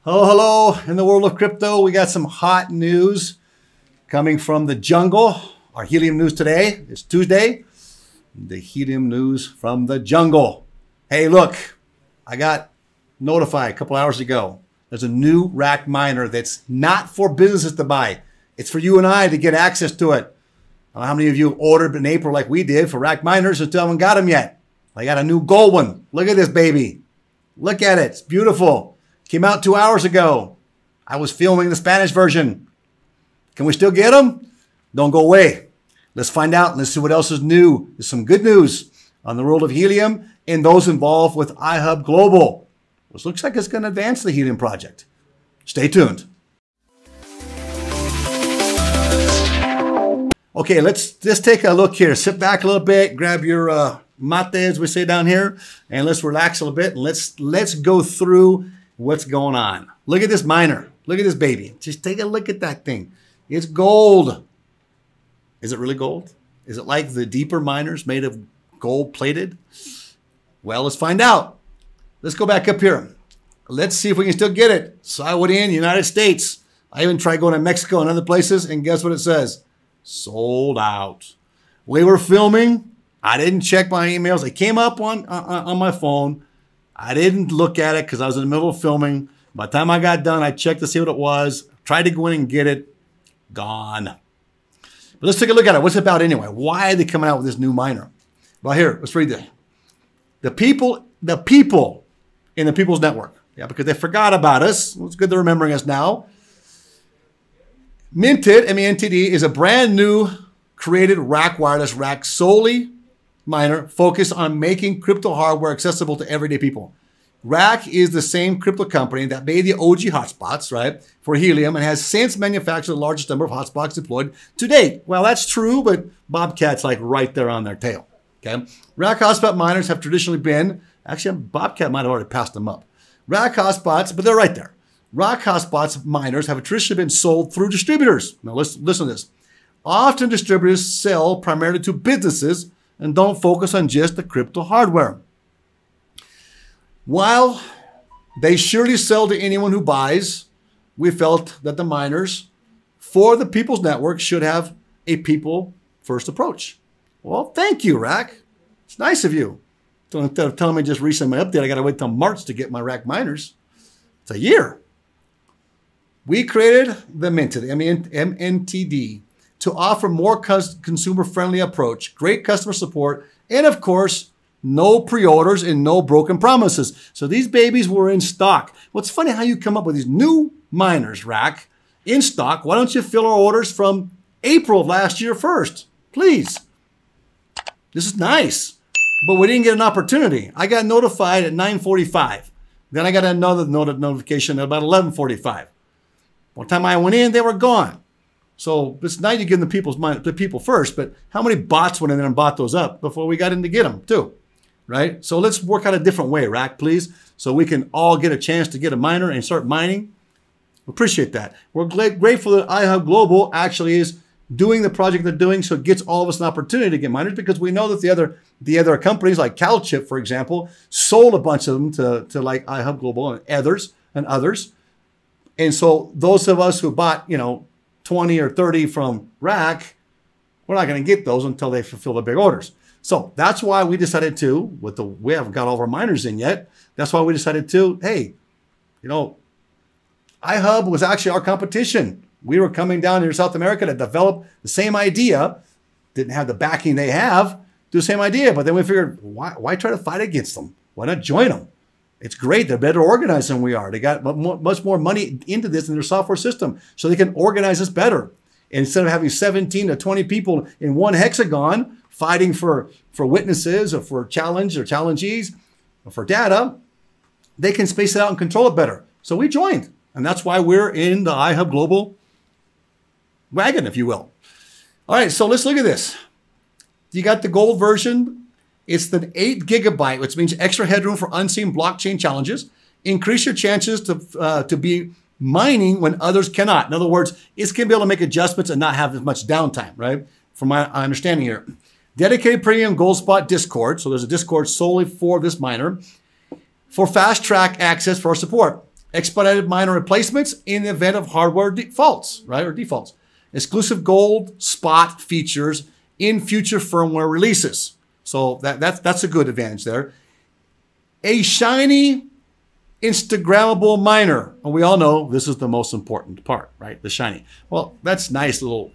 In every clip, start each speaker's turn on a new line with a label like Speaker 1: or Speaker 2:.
Speaker 1: Hello. In the world of crypto, we got some hot news coming from the jungle. Our Helium news today is Tuesday. The Helium news from the jungle. Hey, look, I got notified a couple hours ago. There's a new rack miner that's not for businesses to buy. It's for you and I to get access to it. I don't know how many of you ordered in April like we did for rack miners and still haven't got them yet. I got a new gold one. Look at this baby. Look at it. It's beautiful. Came out 2 hours ago. I was filming the Spanish version. Can we still get them? Don't go away. Let's find out. Let's see what else is new. There's some good news on the world of Helium and those involved with IHUB Global, which looks like it's going to advance the Helium project. Stay tuned. Okay, let's just take a look here. Sit back a little bit, grab your mate, as we say down here, and let's relax a little bit. And let's go through what's going on. Look at this miner. Look at this baby. Just take a look at that thing. It's gold. Is it really gold? Is it like the deeper miners made of gold plated? Well, let's find out. Let's go back up here. Let's see if we can still get it. Saudi, United States. I even tried going to Mexico and other places, and guess what it says? Sold out. We were filming. I didn't check my emails. It came up on my phone. I didn't look at it because I was in the middle of filming. By the time I got done, I checked to see what it was. Tried to go in and get it. Gone. But let's take a look at it. What's it about anyway? Why are they coming out with this new miner? Well, here, let's read this. The people in the People's Network. Yeah, because they forgot about us. Well, it's good they're remembering us now. Minted, MNTD, is a brand new created rack wireless rack solely miner focused on making crypto hardware accessible to everyday people. Rack is the same crypto company that made the OG hotspots, right, for Helium and has since manufactured the largest number of hotspots deployed to date. Well, that's true, but Bobcat's like right there on their tail. Okay, rack hotspot miners have traditionally been, actually Bobcat might have already passed them up. Rack hotspots, but they're right there. Rack hotspots miners have traditionally been sold through distributors. Now listen to this. Often distributors sell primarily to businesses and don't focus on just the crypto hardware. While they surely sell to anyone who buys, we felt that the miners for the People's Network should have a people-first approach. Well, thank you, Rack. It's nice of you. So instead of telling me just recently my update, I got to wait till March to get my rack miners. It's a year. We created the Minted, MNTD, to offer more consumer-friendly approach, great customer support, and of course, no pre-orders and no broken promises. So these babies were in stock. What's funny how you come up with these new miners, Rack, in stock. Why don't you fill our orders from April of last year first? Please. This is nice. But we didn't get an opportunity. I got notified at 9:45. Then I got another notification at about 11:45. By the time I went in, they were gone. So it's nice to give the people first, but how many bots went in there and bought those up before we got in to get them too, right? So let's work out a different way, Rack, please, so we can all get a chance to get a miner and start mining. Appreciate that. We're grateful that IHUB Global actually is doing the project they're doing, so it gets all of us an opportunity to get miners, because we know that the other companies like CalChip, for example, sold a bunch of them to like IHUB Global and others. And so those of us who bought, 20 or 30 from Rack, we're not going to get those until they fulfill the big orders. So that's why we decided to, we haven't got all of our miners in yet. That's why we decided to, hey, IHUB was actually our competition. We were coming down here to South America to develop the same idea. Didn't have the backing they have, do the same idea. But then we figured, why try to fight against them? Why not join them? It's great. They're better organized than we are. They got much more money into this in their software system, so they can organize us better. And instead of having 17 to 20 people in one hexagon fighting for witnesses or for challengees or for data, they can space it out and control it better. So we joined. And that's why we're in the IHUB Global wagon, if you will. All right, so let's look at this. You got the gold version. It's the 8 gigabyte, which means extra headroom for unseen blockchain challenges. Increase your chances to be mining when others cannot. In other words, it's going to be able to make adjustments and not have as much downtime, right? From my understanding here. Dedicated premium gold spot Discord. So there's a Discord solely for this miner. For fast track access for our support. expedited miner replacements in the event of hardware faults, right, or defaults. Exclusive gold spot features in future firmware releases. So that's a good advantage there. A shiny, Instagrammable miner. And we all know this is the most important part, right? The shiny. Well, that's nice little,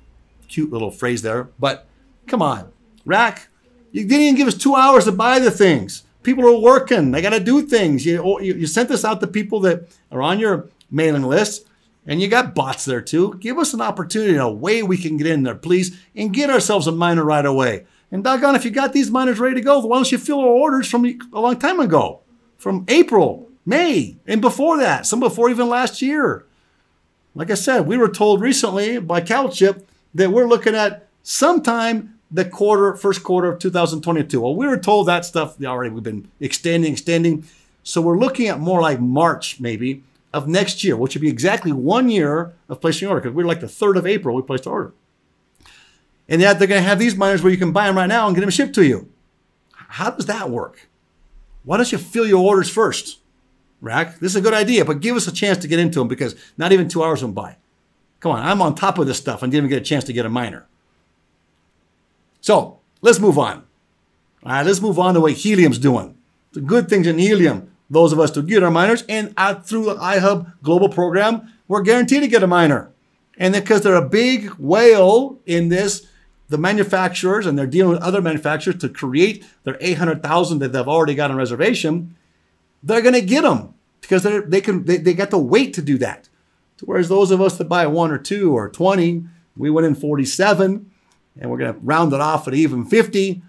Speaker 1: cute little phrase there. But come on, Rack, you didn't even give us 2 hours to buy the things. People are working. They got to do things. You sent this out to people that are on your mailing list, and you got bots there too. Give us an opportunity, a way we can get in there, please, and get ourselves a miner right away. And doggone, if you got these miners ready to go, why don't you fill our orders from a long time ago, from April, May, and before that, some before even last year. Like I said, we were told recently by CalChip that we're looking at sometime the first quarter of 2022. Well, we were told that stuff already. We've been extending. So we're looking at more like March, maybe, of next year, which would be exactly 1 year of placing an order, because we're like the 3rd of April, we placed our order. And yet they're going to have these miners where you can buy them right now and get them shipped to you. How does that work? Why don't you fill your orders first, Rack? This is a good idea, but give us a chance to get into them, because not even 2 hours went by. Come on, I'm on top of this stuff and didn't even get a chance to get a miner. So let's move on. All right, let's move on to what Helium's doing. The good things in Helium, those of us to get our miners, and through the IHUB global program, we're guaranteed to get a miner. And because they're a big whale in this, the manufacturers, and they're dealing with other manufacturers to create their 800,000 that they've already got on reservation, they're going to get them because they got the weight to do that. Whereas those of us that buy 1 or 2 or 20, we went in 47, and we're going to round it off at even 50.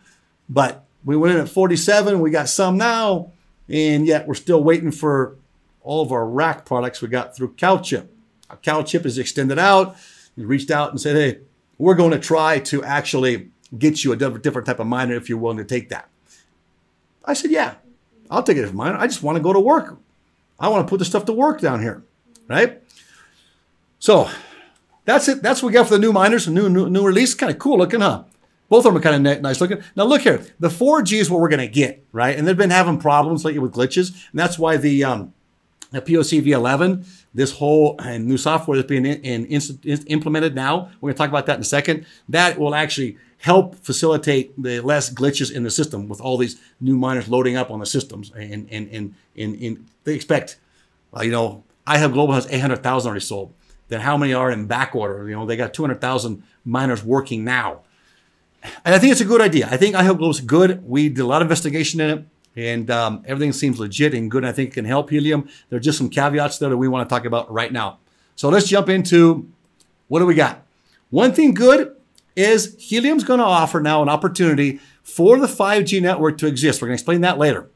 Speaker 1: But we went in at 47. We got some now, and yet we're still waiting for all of our rack products we got through CalChip. CalChip is extended out. He reached out and said, hey, we're going to try to actually get you a different type of miner if you're willing to take that. I said, yeah, I'll take it as a miner. I just want to go to work. I want to put the stuff to work down here, right? So that's it. That's what we got for the new miners, new release. Kind of cool looking, huh? Both of them are kind of nice looking. Now look here. The 4G is what we're going to get, right? And they've been having problems lately with glitches. And that's why the POC V11, this whole new software that's being implemented now, we're going to talk about that in a second, that will actually help facilitate the less glitches in the system with all these new miners loading up on the systems. And they expect, IHUB Global has 800,000 already sold. Then how many are in back order? They got 200,000 miners working now. And I think it's a good idea. I think IHUB Global is good. We did a lot of investigation in it. And everything seems legit and good. And I think it can help Helium. There are just some caveats there that we want to talk about right now. So let's jump into what do we got. One thing good is Helium's going to offer now an opportunity for the 5G network to exist. We're going to explain that later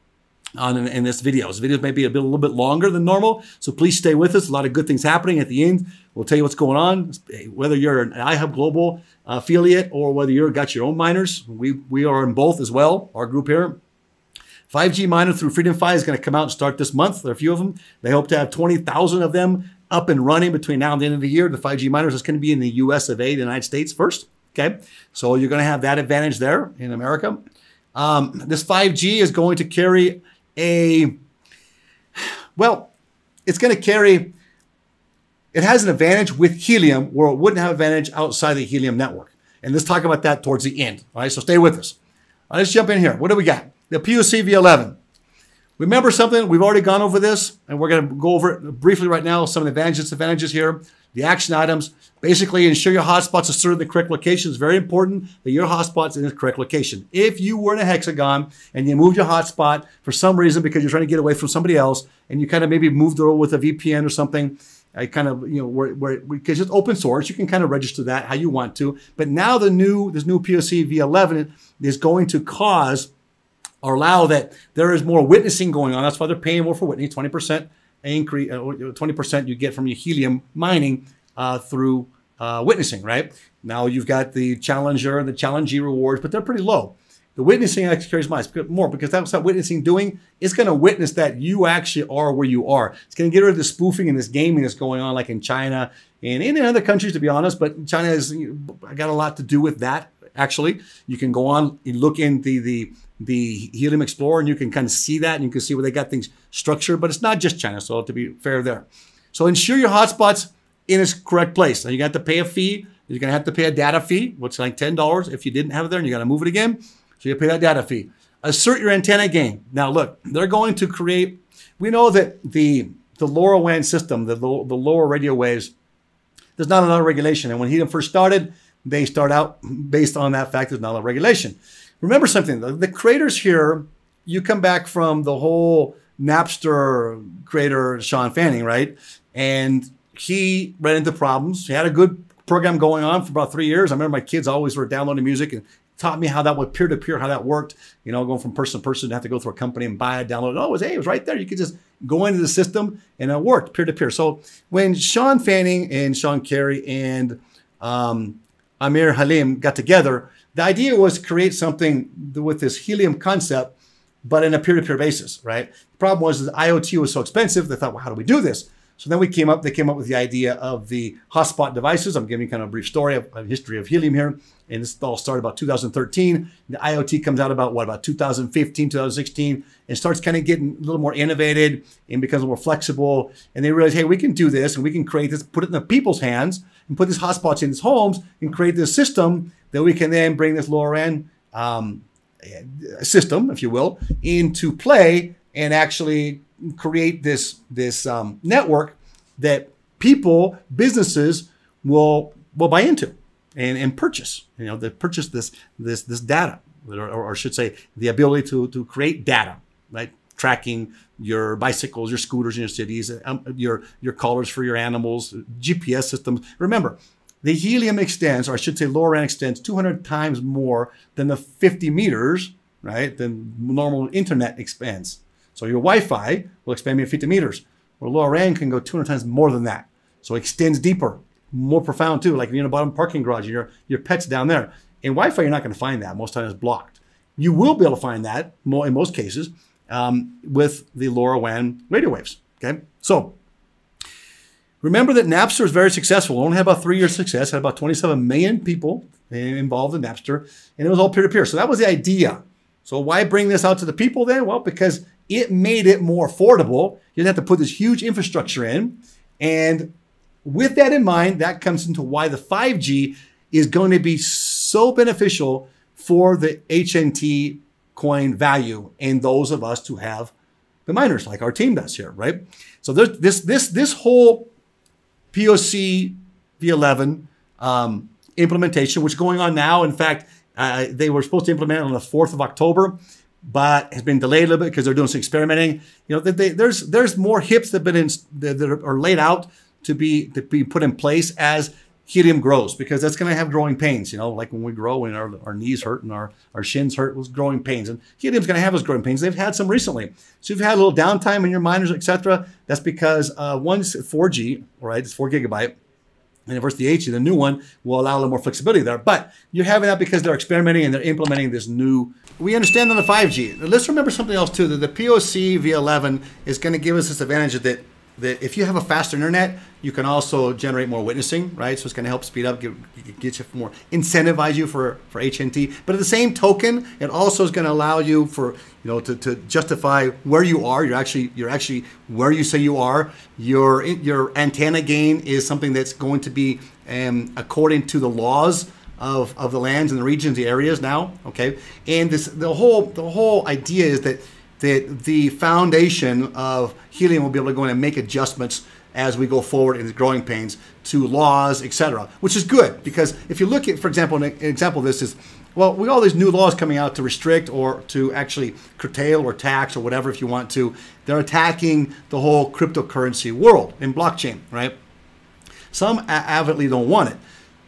Speaker 1: on in this video. This video may be a little bit longer than normal, so please stay with us. A lot of good things happening at the end. We'll tell you what's going on, whether you're an IHUB Global affiliate or whether you've got your own miners. We are in both as well, our group here. 5G miner through Freedom Fi is going to come out and start this month. There are a few of them. They hope to have 20,000 of them up and running between now and the end of the year. The 5G miners is going to be in the US of A, the United States first. Okay, so you're going to have that advantage there in America. This 5G is going to carry it's going to carry, it has an advantage with Helium where it wouldn't have advantage outside the Helium network. And let's talk about that towards the end. All right, so stay with us. All right, let's jump in here. What do we got? The POC V11. Remember something? We've already gone over this, and we're going to go over it briefly right now. Some of the advantages, disadvantages here. The action items. Basically, ensure your hotspots are stored in the correct location. It's very important that your hotspot's in the correct location. If you were in a hexagon and you moved your hotspot for some reason because you're trying to get away from somebody else, and you kind of maybe moved over with a VPN or something, because it's open source, you can kind of register that how you want to. But now this new POC V11 is going to cause or allow that there is more witnessing going on. That's why they're paying more for witnessing. 20% increase, 20% you get from your Helium mining through witnessing, right? Now you've got the Challenger and the Challengee rewards, but they're pretty low. The witnessing actually carries more because that's what witnessing doing. It's going to witness that you actually are where you are. It's going to get rid of the spoofing and this gaming that's going on like in China and in other countries, to be honest, but China has got a lot to do with that. Actually, you can go on and look in the Helium Explorer and you can kind of see that and you can see where they got things structure, but it's not just China. So to be fair there. So ensure your hotspot's in its correct place. Now you're going to have to pay a fee. You're going to have to pay a data fee, which is like $10 if you didn't have it there and you got to move it again. So you pay that data fee. Assert your antenna gain. Now look, they're going to create, we know that the LoRaWAN system, the lower radio waves, there's not a lot of regulation. And when Helium first started, they start out based on that fact there's not a lot of regulation. Remember something, the creators here, you come back from the whole Napster creator, Sean Fanning, right? And he ran into problems. He had a good program going on for about 3 years. I remember my kids always were downloading music and taught me how that would peer-to-peer, how that worked, you know, going from person to person, have to go through a company and buy it, download it. Oh, it was right there. You could just go into the system and it worked peer-to-peer. So when Sean Fanning and Sean Carey and Amir Halim got together, the idea was to create something with this Helium concept, but in a peer-to-peer basis, right? The problem was that IoT was so expensive, they thought, well, how do we do this? So then they came up with the idea of the hotspot devices. I'm giving kind of a brief story of a history of Helium here. And this all started about 2013. The IoT comes out about 2015, 2016, and starts kind of getting a little more innovated and becomes more flexible. And they realize, hey, we can do this and we can create this, put it in the people's hands and put these hotspots in these homes and create this system that we can then bring this LoRaWAN system, if you will, into play and actually create this network that people, businesses will buy into and purchase. You know, they purchase this data, or I should say, the ability to create data, right? Tracking your bicycles, your scooters in your cities, your collars for your animals, GPS systems. Remember, the Helium extends, or I should say LoRaWAN extends 200 times more than the 50 meters, right, than normal internet expands. So your Wi-Fi will expand me 50 meters, where LoRaWAN can go 200 times more than that. So it extends deeper, more profound too, like if you're in a bottom parking garage, your pet's down there. In Wi-Fi, you're not going to find that. Most times it's blocked. You will be able to find that, in most cases, with the LoRaWAN radio waves, okay? So remember that Napster was very successful. It only had about 3 years success, had about 27 million people involved in Napster, and it was all peer-to-peer. So that was the idea. So why bring this out to the people then? Well, because it made it more affordable. You didn't have to put this huge infrastructure in. And with that in mind, that comes into why the 5G is going to be so beneficial for the HNT coin value and those of us who have the miners like our team does here, right? So there's this whole POC V11 implementation, which is going on now. In fact, they were supposed to implement it on the 4th of October, but has been delayed a little bit because they're doing some experimenting. You know, there's more hips that are laid out to be put in place as Helium grows, because that's going to have growing pains. You know, like when we grow and our knees hurt and our shins hurt, was growing pains, and Helium's going to have those growing pains. They've had some recently, so you've had a little downtime in your miners, etc. That's because one's 4G, right? It's 4 gigabyte. And of course, the HE, the new one, will allow a little more flexibility there. But you're having that because they're experimenting and they're implementing this new. We understand on the 5G. Let's remember something else too, that the POC V11 is going to give us this advantage that if you have a faster internet, you can also generate more witnessing, right? So it's going to help speed up, get you more, incentivize you for HNT. But at the same token, it also is going to allow you to justify where you are. You're actually where you say you are. Your antenna gain is something that's going to be according to the laws of the lands and the regions, the areas now. Okay, and the whole idea is that the foundation of Helium will be able to go in and make adjustments as we go forward in the growing pains to laws, etc., which is good, because if you look at, for example, an example of this is, well, we got all these new laws coming out to restrict or to actually curtail or tax or whatever if you want to. They're attacking the whole cryptocurrency world in blockchain, right? Some avidly don't want it.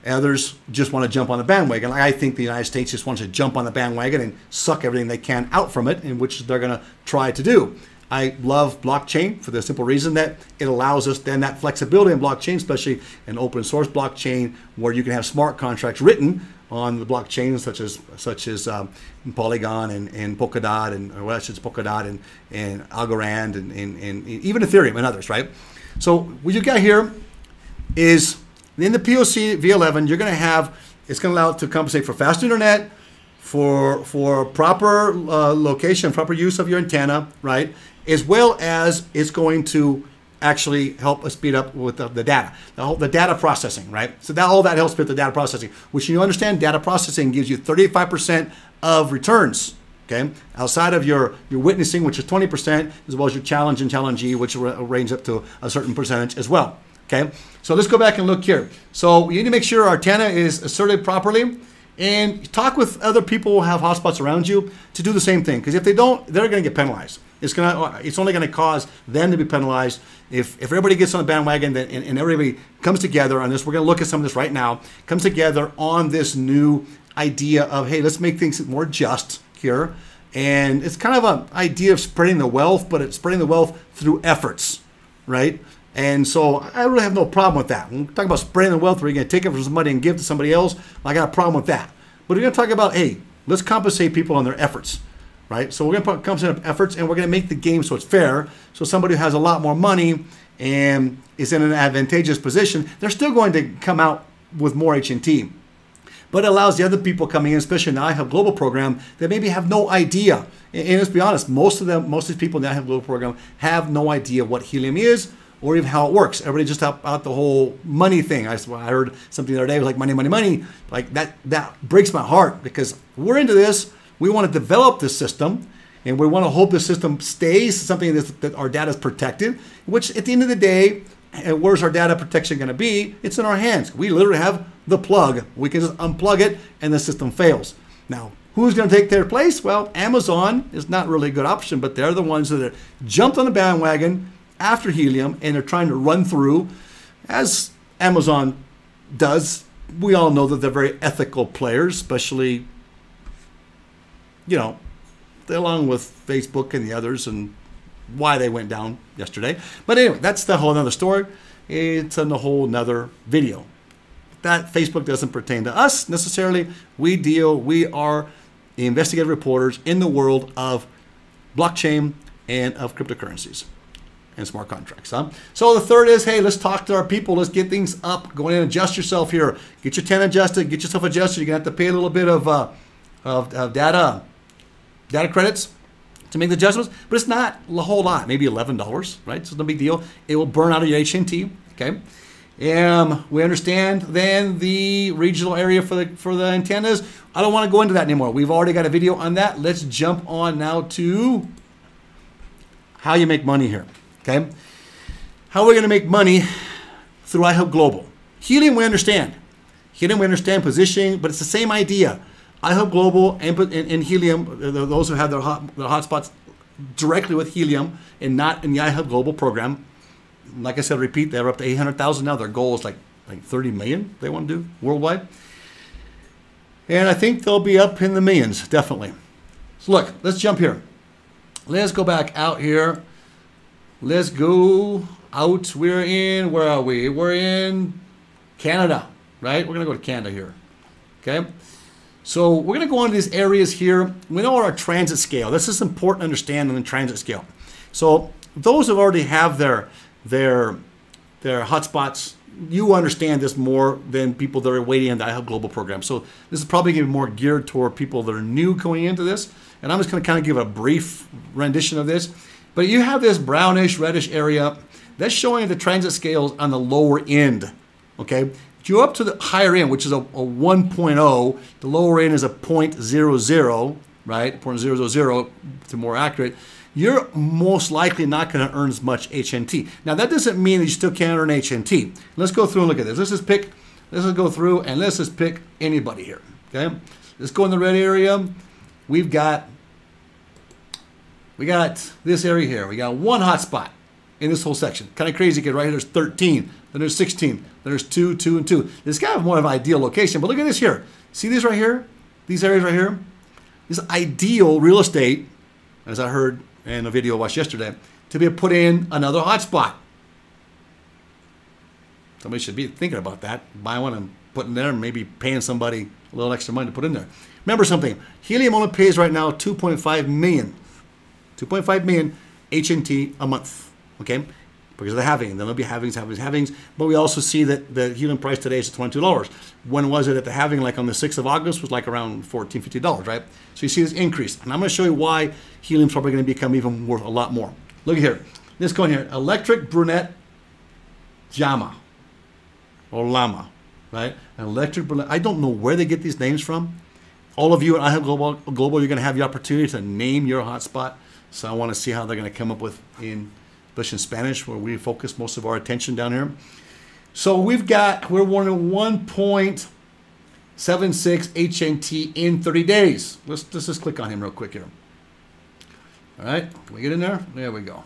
Speaker 1: Others just want to jump on the bandwagon. I think the United States just wants to jump on the bandwagon and suck everything they can out from it, in which they're going to try to do. I love blockchain for the simple reason that it allows us then that flexibility in blockchain, especially an open source blockchain where you can have smart contracts written on the blockchain, such as Polygon and Polkadot and Algorand and even Ethereum and others, right? So what you got here is, in the POC V11, you're going to have, it's going to allow it to compensate for fast internet, for proper location, proper use of your antenna, right? as well as it's going to actually help us speed up with the data, the data processing, right? So that all that helps with the data processing, which you understand data processing gives you 35% of returns, okay? Outside of your witnessing, which is 20%, as well as your challenge and challengee, which will range up to a certain percentage as well, okay? So let's go back and look here. So we need to make sure our antenna is asserted properly, and talk with other people who have hotspots around you to do the same thing, because if they don't, they're going to get penalized. It's only going to cause them to be penalized. If everybody gets on the bandwagon and everybody comes together on this, we're going to look at some of this right now, comes together on this new idea of, hey, let's make things more just here. And it's kind of an idea of spreading the wealth, but it's spreading the wealth through efforts, right? And so I really have no problem with that. When we talk about spreading the wealth, where you're going to take it from somebody and give it to somebody else, I got a problem with that. But we're going to talk about, hey, let's compensate people on their efforts, right? So we're going to compensate efforts, and we're going to make the game so it's fair. So somebody who has a lot more money and is in an advantageous position, they're still going to come out with more HNT. But it allows the other people coming in, especially in the IHUB Global program, that maybe have no idea. And let's be honest, most of these people in the IHUB Global program have no idea what helium is, or even how it works. Everybody just out the whole money thing. I heard something the other day, it was like money, money, money. Like that breaks my heart, because we're into this. We want to develop this system, and we want to hope the system stays something that our data is protected, which at the end of the day, where's our data protection going to be? It's in our hands. We literally have the plug. We can just unplug it and the system fails. Now, who's going to take their place? Well, Amazon is not really a good option, but they're the ones that jumped on the bandwagon after helium, and they're trying to run through, as Amazon does. We all know that they're very ethical players, especially, you know, along with Facebook and the others, and why they went down yesterday. But anyway, that's the whole other story. It's in a whole nother video. That Facebook doesn't pertain to us necessarily. We are investigative reporters in the world of blockchain and of cryptocurrencies and smart contracts. So the third is, hey, let's talk to our people. Let's get things up. Go in and adjust yourself here. Get your TAN adjusted. Get yourself adjusted. You're going to have to pay a little bit of data credits to make the adjustments, but it's not a whole lot. Maybe $11, right? So no big deal. It will burn out of your HNT. Okay. We understand then the regional area for the antennas. I don't want to go into that anymore. We've already got a video on that. Let's jump on now to how you make money here. Okay, how are we going to make money through IHUB Global? Helium, we understand. Helium, we understand positioning, but it's the same idea. IHUB Global and Helium, those who have their hotspots directly with Helium and not in the IHUB Global program. Like I said, repeat, they're up to 800,000 now. Their goal is like 30 million they want to do worldwide. And I think they'll be up in the millions, definitely. So look, let's jump here. Let's go back out here. Let's go out. We're in, where are we? We're in Canada, right? We're going to go to Canada here, okay? So we're going to go into these areas here. We know our transit scale. This is important to understand in the transit scale. So those who already have their hotspots, you understand this more than people that are waiting in the IHUB Global program. So this is probably going to be more geared toward people that are new going into this. And I'm just going to kind of give a brief rendition of this. But you have this brownish, reddish area that's showing the transit scales on the lower end, okay? If you're up to the higher end, which is a 1.0, the lower end is a 0.00, right? 0.000 to be more accurate. You're most likely not going to earn as much HNT. Now, that doesn't mean that you still can't earn HNT. Let's go through and look at this. Let's just go through and let's just pick anybody here, okay? Let's go in the red area. We got this area here. We got one hotspot in this whole section. Kind of crazy, because right here there's 13, then there's 16, then there's 2, 2, and 2. This is kind of more of an ideal location, but look at this here. See these right here? These areas right here? This is ideal real estate, as I heard in a video I watched yesterday, to be put in another hotspot. Somebody should be thinking about that. Buy one and put in there, and maybe paying somebody a little extra money to put in there. Remember something, Helium only pays right now 2.5 million. 2.5 million HNT a month, okay? Because of the halving. Then there'll be halvings. But we also see that the helium price today is $22. When was it at the halving? Like on the 6th of August was like around $14, $15, right? So you see this increase. And I'm going to show you why helium's probably going to become even worth a lot more. Look here. Let's go in here. Electric Brunette Llama. Or Llama. Right? An electric Brunette. I don't know where they get these names from. All of you at IHUB Global, you're going to have the opportunity to name your hotspot. So I want to see how they're going to come up with especially in Spanish, where we focus most of our attention down here. So we're warning 1.76 HNT in 30 days. Let's just click on him real quick here. All right, can we get in there? There we go.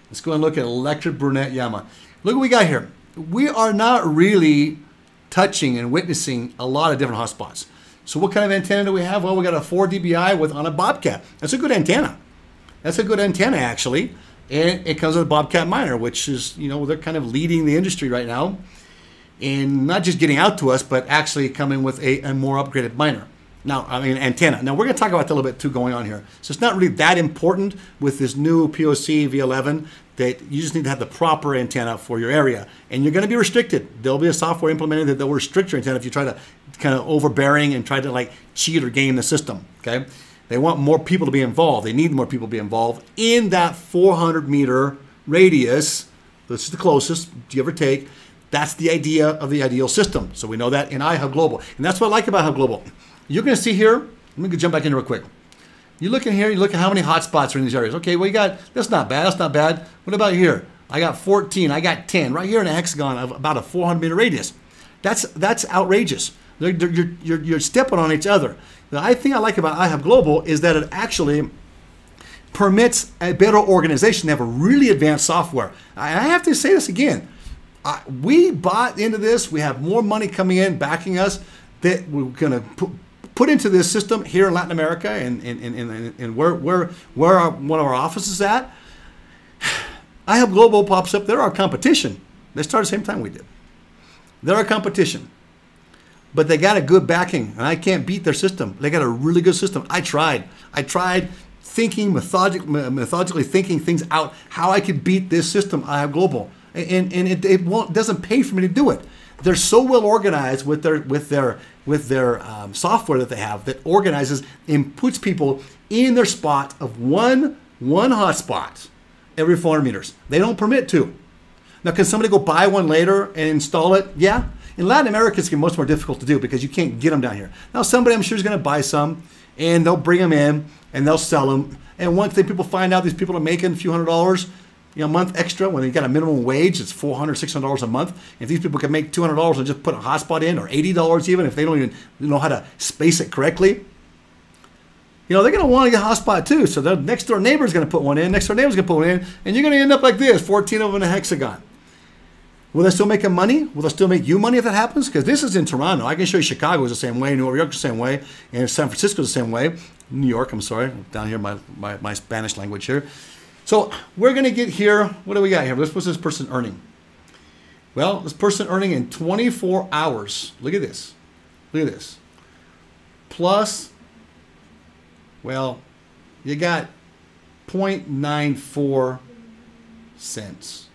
Speaker 1: Let's go and look at Electric Brunette Llama. Look what we got here. We are not really touching and witnessing a lot of different hotspots. So what kind of antenna do we have? Well, we got a 4 dBi on a Bobcat. That's a good antenna. That's a good antenna, actually. And it comes with a Bobcat miner, which is, you know, they're kind of leading the industry right now. And not just getting out to us, but actually coming with a more upgraded miner. Now, I mean, antenna. Now, we're going to talk about that a little bit, too, going on here. So it's not really that important with this new POC V11 that you just need to have the proper antenna for your area. And you're going to be restricted. There'll be a software implemented that will restrict your antenna if you try to kind of overbearing and try to like cheat or game the system, okay? They want more people to be involved. They need more people to be involved in that 400-meter radius. This is the closest, give or take. That's the idea of the ideal system. So we know that in IHUB Global. And that's what I like about IHUB Global. You're going to see here, let me jump back in real quick. You look in here, you look at how many hotspots are in these areas. Okay, well, you got, that's not bad, that's not bad. What about here? I got 14, I got 10, right here in a hexagon of about a 400-meter radius. That's outrageous. You're stepping on each other. The thing I like about IHUB Global is that it actually permits a better organization to have a really advanced software. I have to say this again. We bought into this. We have more money coming in, backing us, that we're going to put into this system here in Latin America and where one of our offices at. IHUB Global pops up. They're our competition. They started the same time we did. They're our competition. But they got a good backing, and I can't beat their system. They got a really good system. I tried thinking, methodically thinking things out, how I could beat this system, IHUB Global. And it doesn't pay for me to do it. They're so well organized with their software that they have that organizes and puts people in their spot of one hotspot every 400 meters. They don't permit two. Now, can somebody go buy one later and install it? Yeah. In Latin America, it's much more difficult to do because you can't get them down here. Now, somebody I'm sure is going to buy some, and they'll bring them in, and they'll sell them. And once people find out these people are making a few $100s, a month extra, when they got a minimum wage, it's $400, $600 a month. If these people can make $200 and just put a hotspot in, or $80 even, if they don't even know how to space it correctly, they're going to want to get a hotspot too. So the next door neighbor is going to put one in, next door neighbor is going to put one in, and you're going to end up like this, 14 of them in a hexagon. Will they still make money? Will they still make you money if that happens? Because this is in Toronto. I can show you Chicago is the same way, New York is the same way, and San Francisco is the same way. New York, I'm sorry, down here, my Spanish language here. So we're going to get here. What do we got here? What's this person earning? Well, this person earning in 24 hours. Look at this. Look at this. Plus, well, you got 0.94 cents.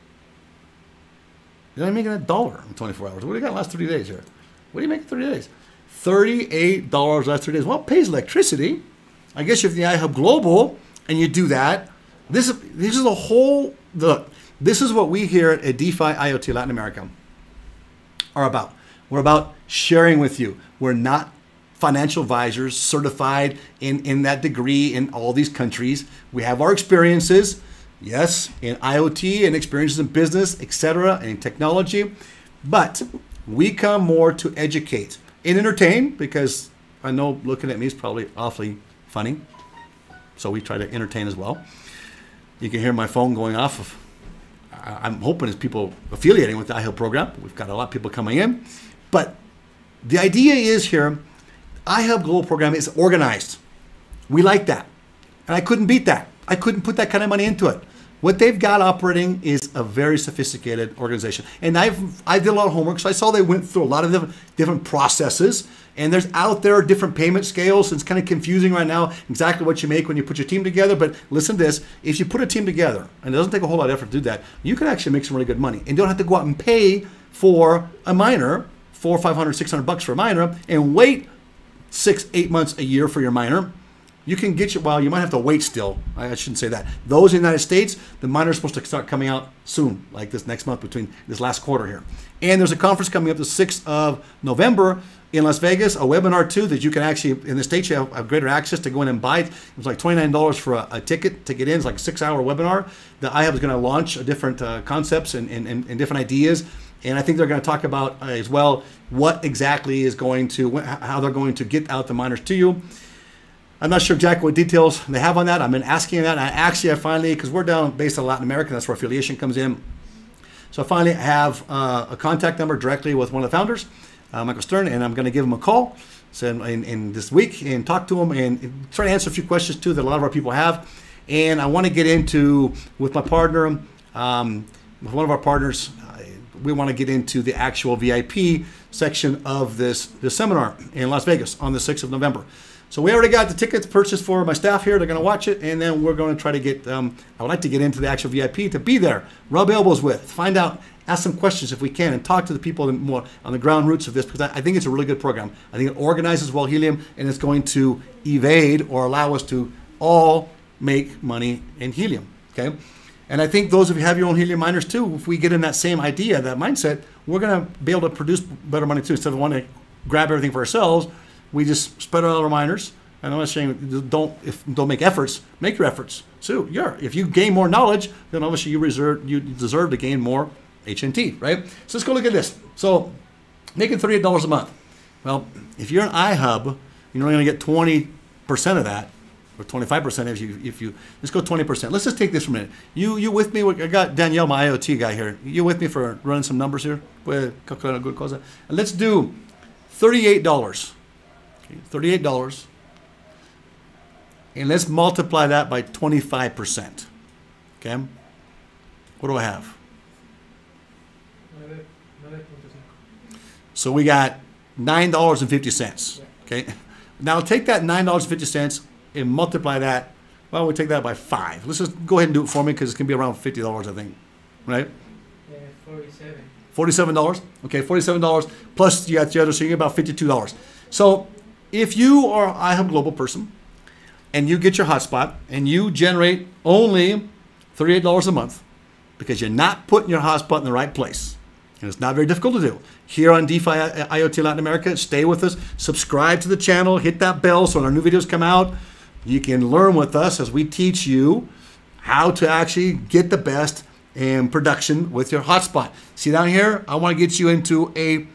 Speaker 1: You're making $1 in 24 hours. What do you got in the last 30 days here? What do you make in 30 days? $38 last 30 days. Well, it pays electricity. I guess if the IHUB Global and you do that, this is a whole, this is what we here at DeFi IoT Latin America are about. We're about sharing with you. We're not financial advisors certified in that degree in all these countries. We have our experiences. Yes, in IoT and experiences in business, etc., and in technology. But we come more to educate and entertain, because I know looking at me is probably awfully funny. So we try to entertain as well. You can hear my phone going off. I'm hoping it's people affiliating with the IHUB program. We've got a lot of people coming in. But the idea is here, IHUB Global program is organized. We like that. And I couldn't beat that. I couldn't put that kind of money into it. What they've got operating is a very sophisticated organization. And I did a lot of homework, so I saw they went through a lot of different processes. And there's out there different payment scales. It's kind of confusing right now exactly what you make when you put your team together. But listen to this. If you put a team together, and it doesn't take a whole lot of effort to do that, you can actually make some really good money. And don't have to go out and pay for a miner, $400, $500, $600 for a miner, and wait 6, 8 months, a year for your miner. You can get your, well, you might have to wait still. I shouldn't say that. Those in the United States, the minor is supposed to start coming out soon, like this next month, between this last quarter here. And there's a conference coming up the 6th of November in Las Vegas, a webinar too, that you can actually, in the States, you have greater access to go in and buy it. It was like $29 for a ticket to get in. It's like a 6-hour webinar. The IHUB is going to launch different concepts and different ideas. And I think they're going to talk about as well what exactly is going to, how they're going to get out the minors to you. I'm not sure exactly what details they have on that. I've been asking that. I finally, because we're down based in Latin America, that's where affiliation comes in. So I finally have a contact number directly with one of the founders, Michael Stern, and I'm going to give him a call in this week and talk to him and try to answer a few questions too that a lot of our people have. And I want to get into, with my partner, with one of our partners, we want to get into the actual VIP section of this seminar in Las Vegas on the 6th of November. So we already got the tickets purchased for my staff here. They're going to watch it, and then we're going to try to get, I would like to get into the actual VIP to be there, rub elbows with, find out, ask some questions if we can, and talk to the people more on the ground roots of this, because I think it's a really good program. I think it organizes well Helium, and it's going to evade or allow us to all make money in Helium, okay? And I think those of you who have your own Helium miners too, if we get in that same idea, that mindset, we're going to be able to produce better money too. Instead of wanting to grab everything for ourselves, we just spread out our miners. And I'm not saying don't make efforts. Make your efforts. So if you gain more knowledge, then obviously you deserve to gain more HNT, right? So let's go look at this. So making $38 a month. Well, if you're an IHUB, you're only going to get 20% of that, or 25% if you let's go 20%. Let's just take this for a minute. You with me? I got Danielle, my IoT guy here. You with me for running some numbers here? And let's do $38. $38, and let's multiply that by 25%. Okay, what do I have? So we got $9.50. Okay, now take that $9.50 and multiply that. Well, we take that by 5. Let's just go ahead and do it for me because it's gonna be around $50, I think, right?
Speaker 2: Yeah, $47.
Speaker 1: Okay, $47 plus you got the other, so you get about $52. So if you are an IHUB Global person and you get your hotspot and you generate only $38 a month because you're not putting your hotspot in the right place, and it's not very difficult to do. Here on DeFi IoT Latin America, stay with us, subscribe to the channel, hit that bell so when our new videos come out, you can learn with us as we teach you how to actually get the best in production with your hotspot. See down here, I want to get you into a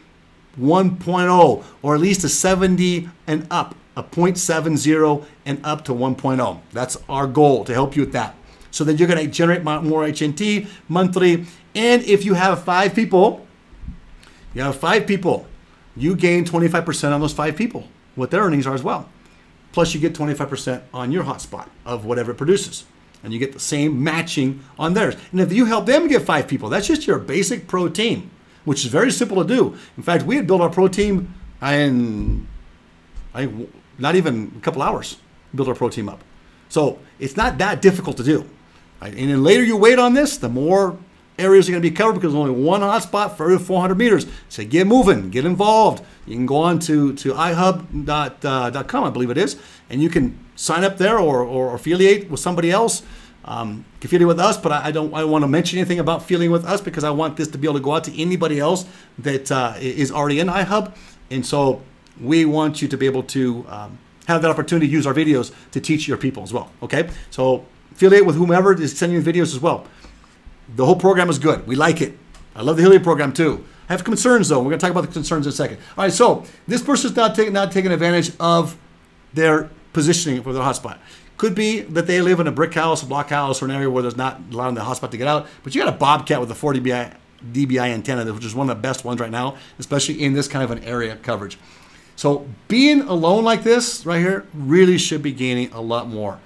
Speaker 1: 1.0 or at least a 70 and up, a 0.70 and up to 1.0. That's our goal, to help you with that. So then you're going to generate more HNT monthly. And if you have 5 people, you gain 25% on those 5 people, what their earnings are as well. Plus you get 25% on your hotspot of whatever it produces. And you get the same matching on theirs. And if you help them get 5 people, that's just your basic pro team, which is very simple to do. In fact, we had built our pro team in not even a couple hours, built our pro team up. So it's not that difficult to do. Right? And the later you wait on this, the more areas are going to be covered because there's only one hotspot for every 400 meters. So get moving, get involved. You can go on to IHUB.com, I believe it is, and you can sign up there or affiliate with somebody else. Affiliate with us, but I don't want to mention anything about affiliating with us because I want this to be able to go out to anybody else that is already in IHUB. And so we want you to be able to have that opportunity to use our videos to teach your people as well. Okay, so affiliate with whomever is sending you videos as well. The whole program is good. We like it. I love the Helium program too. I have concerns though. We're going to talk about the concerns in a second. All right, so this person's not taking advantage of their positioning for their hotspot. Could be that they live in a brick house, a block house, or an area where there's not allowing the hotspot to get out. But you got a Bobcat with a 4 dBi antenna, which is one of the best ones right now, especially in this kind of an area coverage. So being alone like this right here really should be gaining a lot more.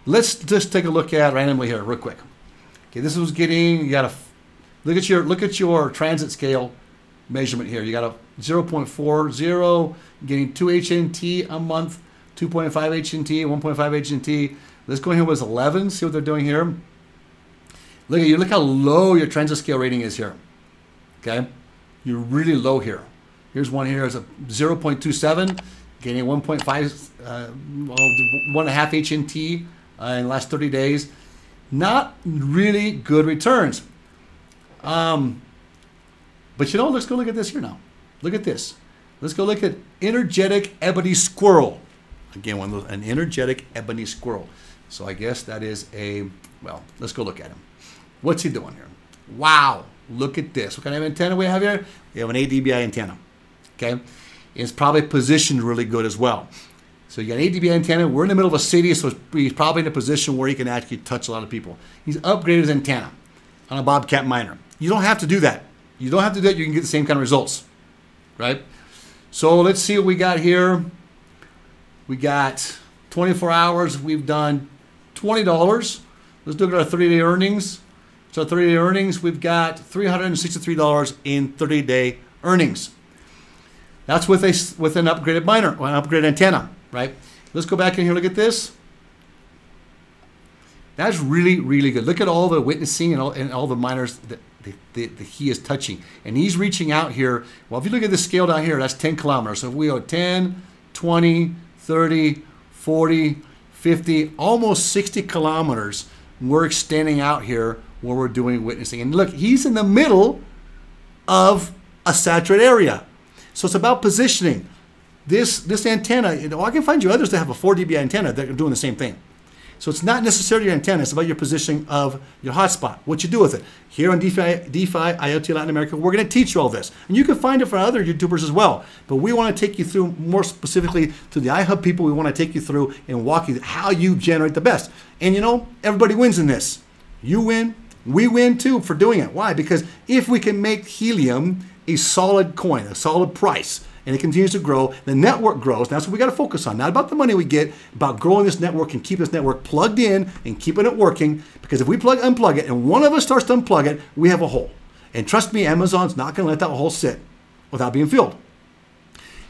Speaker 1: Let's just take a look at randomly here real quick. Okay, this was getting, you got to look at your transit scale measurement here. You got a 0.40, getting 2 HNT a month, 2.5 HNT, 1.5 HNT. Let's go here with 11, see what they're doing here. Look how low your transit scale rating is here. Okay, you're really low here. Here's one here, it's a 0.27. getting 1.5, 1.5 HNT in the last 30 days. Not really good returns. But you know, let's go look at this here now. Look at this. Let's go look at energetic ebony squirrel. Again, an energetic ebony squirrel. So I guess that is well, let's go look at him. What's he doing here? Wow, look at this. What kind of antenna we have here? We have an 8 dBi antenna. Okay, it's probably positioned really good as well. So you got an 8 dBi antenna. We're in the middle of a city, so he's probably in a position where he can actually touch a lot of people. He's upgraded his antenna on a Bobcat miner. You don't have to do that. You don't have to do that. You can get the same kind of results, right? So let's see what we got here. We got 24 hours. We've done $20. Let's look at our 30-day earnings. So 30-day earnings, we've got $363 in 30-day earnings. That's with an upgraded miner, or an upgraded antenna, right? Let's go back in here, look at this. That's really, really good. Look at all the witnessing and all the miners that he is touching. And he's reaching out here. Well, if you look at the scale down here, that's 10 kilometers. So if we go 10, 20, 30, 40, 50, almost 60 kilometers, we're extending out here where we're doing witnessing. And look, he's in the middle of a saturated area. So it's about positioning. This antenna, you know, I can find you others that have a 4 dB antenna that are doing the same thing. So it's not necessarily your antenna, it's about your positioning of your hotspot, what you do with it. Here on DeFi IoT Latin America, we're going to teach you all this. And you can find it for other YouTubers as well. But we want to take you through, more specifically to the IHUB people, we want to take you through and walk you through how you generate the best. And you know, everybody wins in this. You win, we win too for doing it. Why? Because if we can make Helium a solid coin, a solid price, and it continues to grow, the network grows. And that's what we got to focus on. Not about the money we get, about growing this network and keeping this network plugged in and keeping it working. Because if we unplug it, and one of us starts to unplug it, we have a hole. And trust me, Amazon's not going to let that hole sit without being filled.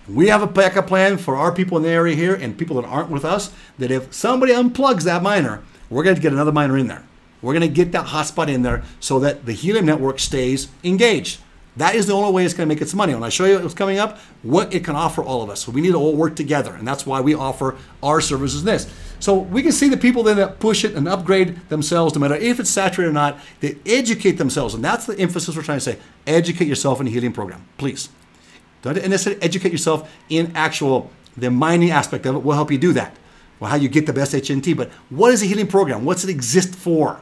Speaker 1: We have a backup plan for our people in the area here and people that aren't with us, that if somebody unplugs that miner, we're going to get another miner in there. We're going to get that hotspot in there so that the Helium network stays engaged. That is the only way it's going to make its money. When I show you what's coming up, what it can offer all of us. So we need to all work together, and that's why we offer our services in this. So we can see the people then that push it and upgrade themselves, no matter if it's saturated or not, they educate themselves, and that's the emphasis we're trying to say. Educate yourself in the Helium program, please. Don't necessarily educate yourself in the mining aspect of it. We'll help you do that. Well, how you get the best HNT, but what is the Helium program? What's it exist for?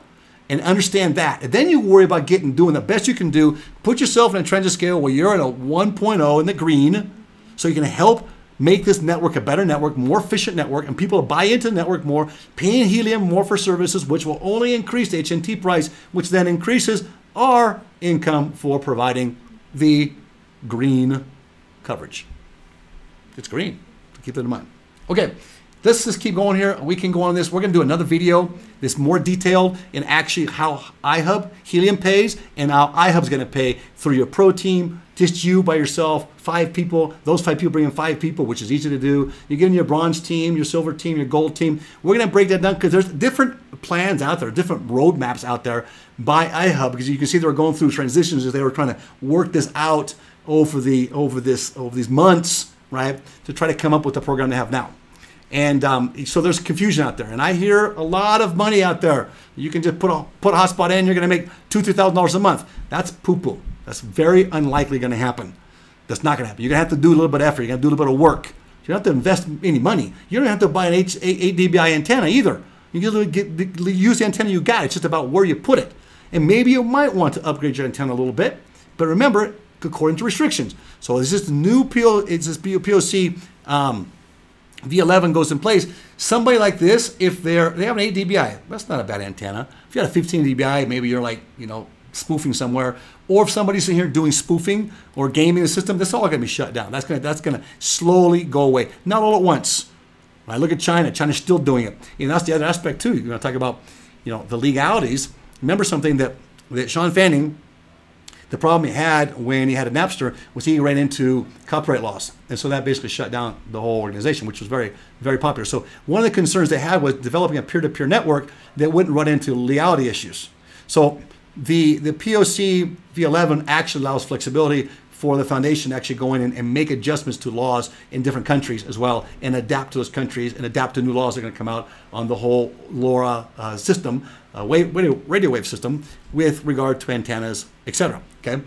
Speaker 1: And understand that. And then you worry about doing the best you can do. Put yourself in a trend scale where you're at a 1.0 in the green, so you can help make this network a better network, more efficient network, and people buy into the network more, paying Helium more for services, which will only increase the HNT price, which then increases our income for providing the green coverage. It's green, so keep that in mind. Okay. Let's just keep going here. We can go on this. We're going to do another video that's more detailed in actually how IHUB Helium pays and how IHUB's going to pay through your pro team, just you by yourself, 5 people. Those 5 people bring in 5 people, which is easy to do. You get in your bronze team, your silver team, your gold team. We're going to break that down because there's different plans out there, different roadmaps out there by IHUB, because you can see they were going through transitions as they were trying to work this out over these months, right, to try to come up with the program they have now. And so there's confusion out there. And I hear a lot of money out there. You can just put a hotspot in, you're going to make $2,000 to $3,000 a month. That's poo-poo. That's very unlikely going to happen. That's not going to happen. You're going to have to do a little bit of effort. You're going to do a little bit of work. You don't have to invest any money. You don't have to buy an 8 dBi antenna either. You can use the antenna you got. It's just about where you put it. And maybe you might want to upgrade your antenna a little bit. But remember, according to restrictions. So this is the new POC V11 goes in place. Somebody like this, if they have an 8 dBi, that's not a bad antenna. If you got a 15 dBi, maybe you're like, spoofing somewhere. Or if somebody's in here doing spoofing or gaming the system, that's all going to be shut down. That's going to slowly go away. Not all at once. When I look at China, China's still doing it. And that's the other aspect too. You're going to talk about, the legalities. Remember something that Sean Fanning, the problem he had when he had a Napster was he ran into copyright laws. And so that basically shut down the whole organization, which was very, very popular. So one of the concerns they had was developing a peer-to-peer network that wouldn't run into legality issues. So the POC V11 actually allows flexibility for the foundation to actually go in and make adjustments to laws in different countries as well, and adapt to those countries and adapt to new laws that are going to come out on the whole LoRa system, radio wave system, with regard to antennas, etc. Okay.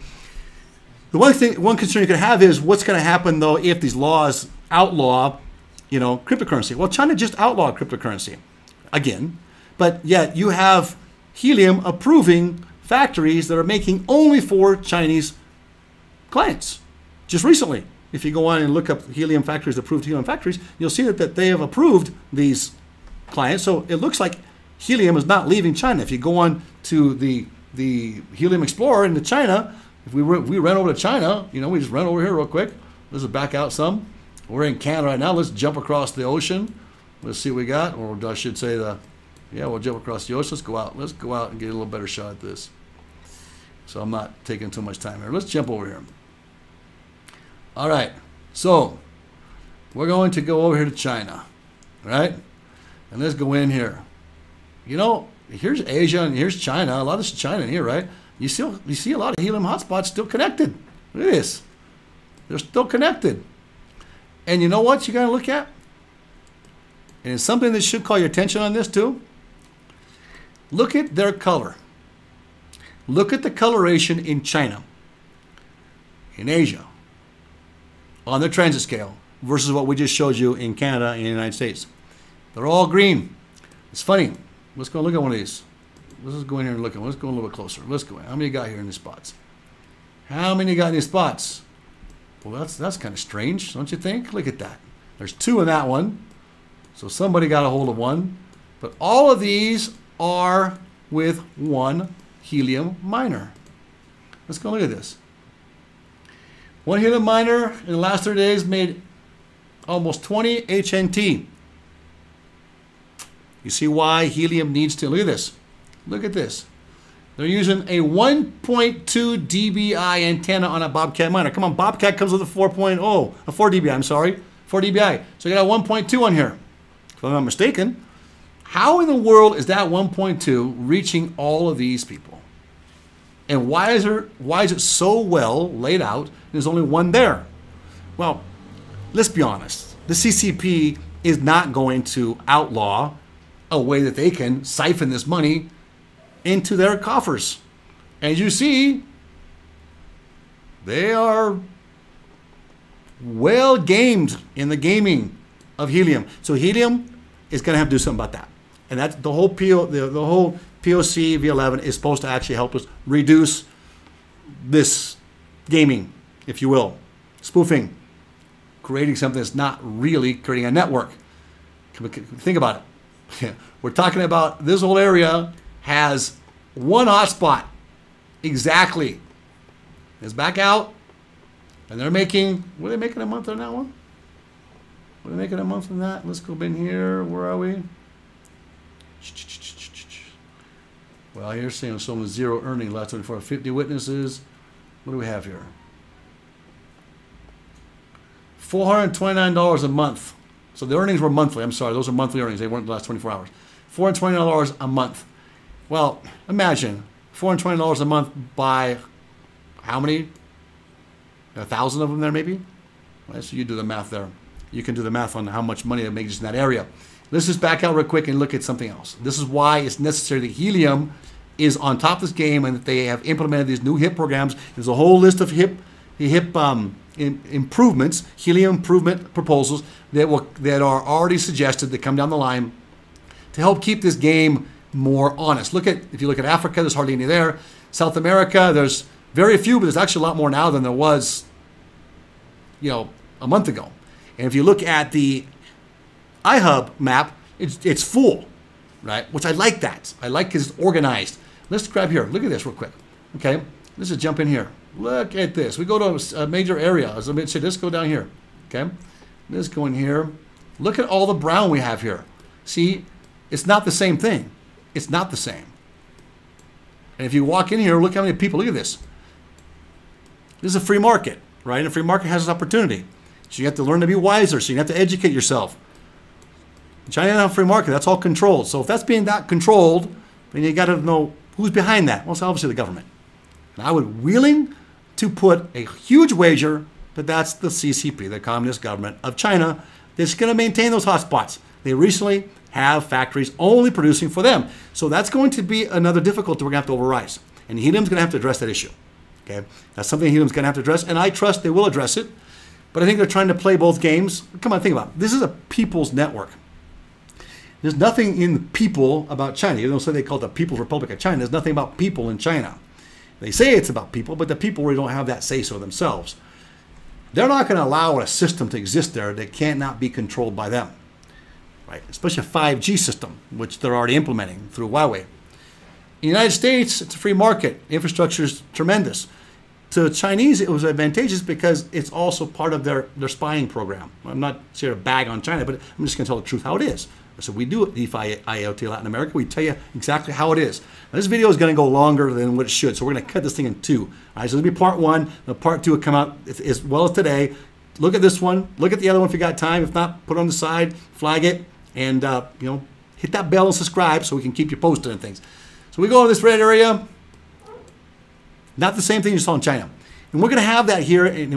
Speaker 1: The one concern you could have is what's going to happen though if these laws outlaw, cryptocurrency. Well, China just outlawed cryptocurrency again, but yet you have Helium approving factories that are making only for Chinese clients. Just recently, if you go on and look up Helium factories, approved Helium factories, you'll see that they have approved these clients. So it looks like Helium is not leaving China. If you go on to the Helium Explorer into China, if we ran over to China, we just ran over here real quick. Let's back out some. We're in Canada right now. Let's jump across the ocean. Let's see what we got. Or I should say we'll jump across the ocean. Let's go out. Let's go out and get a little better shot at this. So I'm not taking too much time here. Let's jump over here. All right, so we're going to go over here to China, right? And let's go in here. Here's Asia and here's China. A lot of China in here, right? You see a lot of Helium hotspots still connected. Look at this. They're still connected. And you know what you got to look at? And it's something that should call your attention on this too. Look at their color. Look at the coloration in China, in Asia, on their transit scale versus what we just showed you in Canada and the United States. They're all green. It's funny. Let's go look at one of these. Let's just go in here and look at one. Let's go a little bit closer. Let's go in. How many you got here in these spots? How many you got in these spots? Well, that's kind of strange, don't you think? Look at that. There's 2 in that one. So somebody got a hold of one. But all of these are with one Helium miner. Let's go look at this. One Helium miner in the last 30 days made almost 20 HNT. You see why Helium needs to, look at this. Look at this. They're using a 1.2 dBi antenna on a Bobcat miner. Come on, Bobcat comes with a 4.0, a 4 dBi, I'm sorry, 4 dBi. So you got a 1.2 on here, if I'm not mistaken. How in the world is that 1.2 reaching all of these people? And why is it so well laid out? There's only one there. Well, let's be honest. The CCP is not going to outlaw a way that they can siphon this money into their coffers. As you see, they are well gamed in the gaming of Helium. So Helium is going to have to do something about that. And that's the whole POC V11 is supposed to actually help us reduce this gaming, if you will, spoofing, creating something that's not really creating a network. Think about it. We're talking about this whole area has one hotspot. Exactly. It's back out. And they're making, what are they making a month on that one? What are they making a month on that? Let's go in here. Where are we? Well, here's saying someone 0 earning last 24 hours, 50 witnesses. What do we have here? $429 a month. So the earnings were monthly. I'm sorry, those are monthly earnings. They weren't the last 24 hours. $429 a month. Well, imagine $420 a month by how many? 1,000 of them there, maybe? Right, so you do the math there. You can do the math on how much money it makes in that area. Let's just back out real quick and look at something else. This is why it's necessary that Helium is on top of this game and that they have implemented these new HIP programs. There's a whole list of HIP improvements, Helium improvement proposals that are already suggested that come down the line to help keep this game more honest. If you look at Africa, there's hardly any there. South America, there's very few, but there's actually a lot more now than there was, a month ago. And if you look at the IHUB map, it's full, right? Which I like that. I like because it's organized. Let's grab here. Look at this real quick. Okay, let's just jump in here. Look at this. We go to a major area. As I said, let's go down here. Okay, let's go in here. Look at all the brown we have here. See, it's not the same thing. It's not the same. And if you walk in here, look how many people. Look at this. This is a free market, right? And a free market has this opportunity. So you have to learn to be wiser. So you have to educate yourself. China doesn't have a free market. That's all controlled. So if that's being that controlled, then you got to know who's behind that. Well, it's obviously the government. And I would willing to put a huge wager that that's the CCP, the Communist Government of China, that's going to maintain those hotspots. They recently have factories only producing for them. So that's going to be another difficulty we're going to have to override. And Helium's going to have to address that issue. Okay, that's something Helium's going to have to address, and I trust they will address it. But I think they're trying to play both games. Come on, think about it. This is a people's network. There's nothing in the people about China. You don't say they call it the People's Republic of China. There's nothing about people in China. They say it's about people, but the people really don't have that say-so themselves. They're not going to allow a system to exist there that cannot be controlled by them, right? Especially a 5G system, which they're already implementing through Huawei. In the United States, it's a free market. Infrastructure is tremendous. To the Chinese, it was advantageous because it's also part of their spying program. I'm not here to bag on China, but I'm just going to tell the truth how it is. So we do at DeFi IoT Latin America. We tell you exactly how it is. Now, this video is going to go longer than what it should, so we're going to cut this thing in two. All right, so this will be part one. The part two will come out as well as today. Look at this one. Look at the other one if you got time. If not, put it on the side, flag it, and hit that bell and subscribe so we can keep you posted and things. So we go in this red area. Not the same thing you saw in China. And we're going to have that here in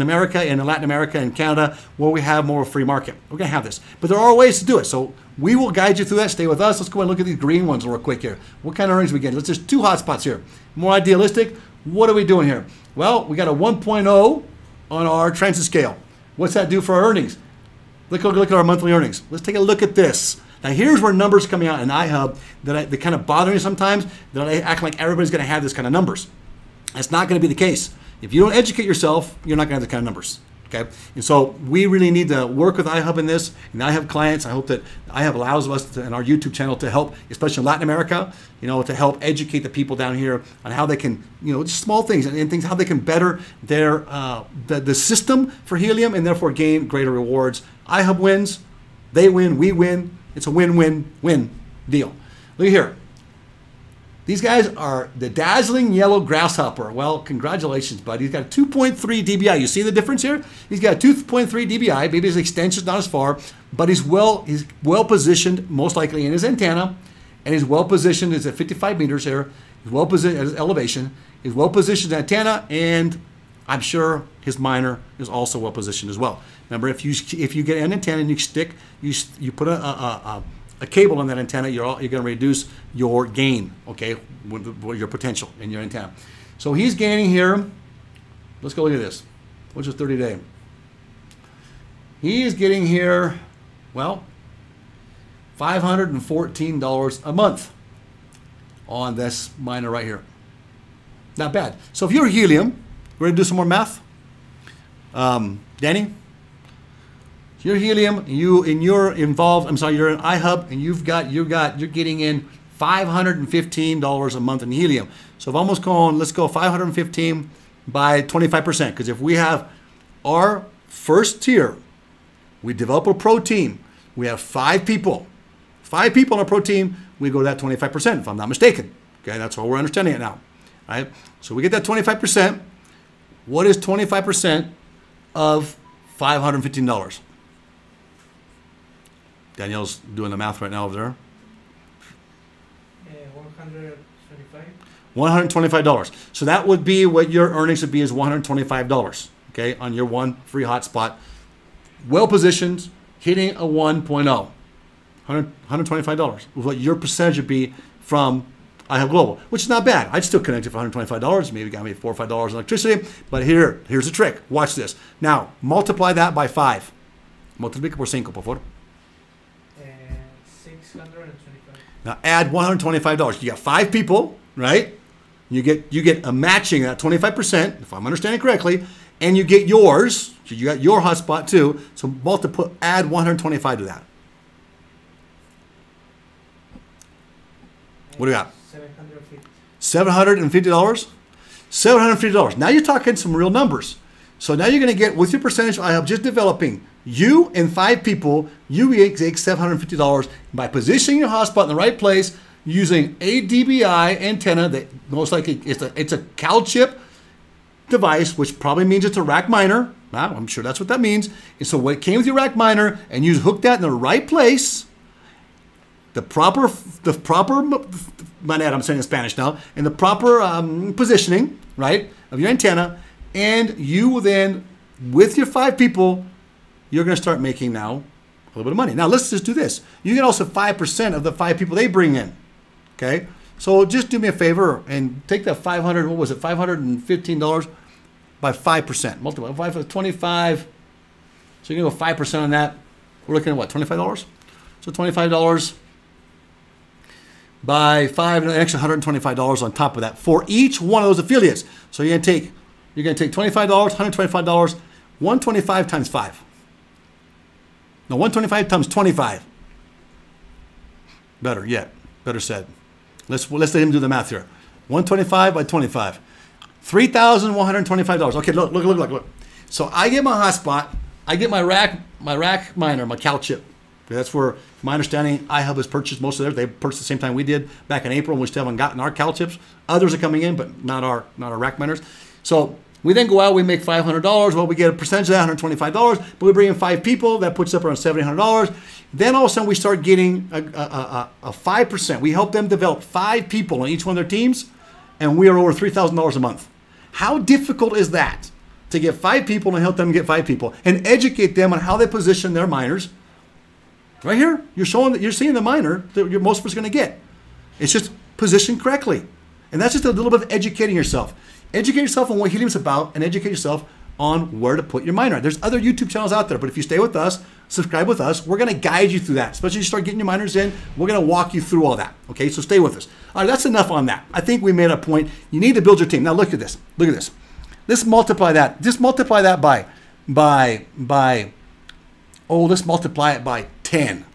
Speaker 1: America and in Latin America and Canada where we have more free market. We're going to have this. But there are ways to do it. So we will guide you through that. Stay with us. Let's go and look at these green ones real quick here. What kind of earnings we get? Let's just two hotspots here. More idealistic. What are we doing here? Well, we got a 1.0 on our transit scale. What's that do for our earnings? Look at our monthly earnings. Let's take a look at this. Now here's where numbers coming out in IHUB that kind of bother me sometimes, that I act like everybody's going to have this kind of numbers. That's not going to be the case. If you don't educate yourself, you're not going to have the kind of numbers. Okay, and so we really need to work with IHUB in this, and I have clients. I hope that IHUB allows us to, in our YouTube channel, to help, especially in Latin America, to help educate the people down here on how they can, just small things and things, how they can better their the system for Helium and therefore gain greater rewards. IHUB wins, they win, we win. It's a win-win-win deal. Look here. These guys are the Dazzling Yellow Grasshopper. Well, congratulations, buddy. He's got a 2.3 dBi. You see the difference here? He's got a 2.3 dBi. Maybe his extension's not as far, but he's well positioned, most likely in his antenna, and he's well positioned. It's at 55 meters here. He's well positioned at his elevation. He's well positioned antenna, and I'm sure his miner is also well positioned as well. Remember, if you get an antenna and you put a cable on that antenna, you're going to reduce your gain, okay, with your potential in your antenna. So he's gaining here. Let's go look at this. What's his 30-day? He is getting here, well, $514 a month on this miner right here. Not bad. So if you're Helium, we're going to do some more math. Danny? You're Helium, you're involved, you're in IHUB, and you're getting in $515 a month in Helium. So if almost going, let's go 515 by 25%, because if we have our first tier, we develop a pro team, we have 5 people on our pro team, we go to that 25%, if I'm not mistaken. Okay, that's how we're understanding it now. All right? So we get that 25%. What is 25% of $515? Danielle's doing the math right now over there. $125. So that would be what your earnings would be, is $125. Okay, on your one free hotspot, well positioned, hitting a 1.0, $125 is what your percentage would be from IHUB Global, which is not bad. I'd still connect it for $125. Maybe got me $4 or $5 in electricity. But here's the trick. Watch this. Now multiply that by 5. Multiplica por 5, por favor.
Speaker 2: 625.
Speaker 1: Now add $125. You got 5 people, right? You get a matching that 25%, if I'm understanding correctly, and you get yours. So you got your hotspot too. So add 125 to that. What do you got? $750. $750. Now you're talking some real numbers. So now you're going to get, with your percentage I have just developing, you and 5 people, you make $750 by positioning your hotspot in the right place, using a DBI antenna that most likely it's a Cal chip device, which probably means it's a rack miner. Well, I'm sure that's what that means. And so what came with your rack miner, and you hook that in the right place, the proper Brunette, I'm saying in Spanish now, in the proper positioning, right, of your antenna, and you will then, with your 5 people, you're going to start making now a little bit of money. Now let's just do this. You get also 5% of the 5 people they bring in. Okay, so just do me a favor and take that $515 by 5%. Multiply 5 by 25. So you're going to go 5% on that. We're looking at what, $25? So $25 by 5, an extra $125 on top of that for each one of those affiliates. So you're going to take $25, $125, 125 times 5. No, 125 times 25. Better yet, better said. Let's let him do the math here. 125 by 25. $3,125. Okay, look. So I get my hotspot, I get my rack miner, my cal chip. That's where, my understanding, IHUB has purchased most of theirs. They purchased the same time we did back in April, and we still haven't gotten our cal chips. Others are coming in, but not our rack miners. So we then go out, we make $500. Well, we get a percentage of that, $125, but we bring in 5 people. That puts up around $700. Then all of a sudden we start getting a 5%. We help them develop 5 people on each one of their teams, and we are over $3,000 a month. How difficult is that? To get 5 people and help them get 5 people and educate them on how they position their miners. Right here, you're seeing the miner that most of us are going to get. It's just positioned correctly. And that's just a little bit of educating yourself. Educate yourself on what Helium's about and educate yourself on where to put your miner. There's other YouTube channels out there, but if you stay with us, subscribe with us, we're going to guide you through that. Especially as you start getting your miners in, we're going to walk you through all that. Okay, so stay with us. All right, that's enough on that. I think we made a point. You need to build your team. Now look at this. Look at this. Let's multiply that. Just multiply that let's multiply it by 10.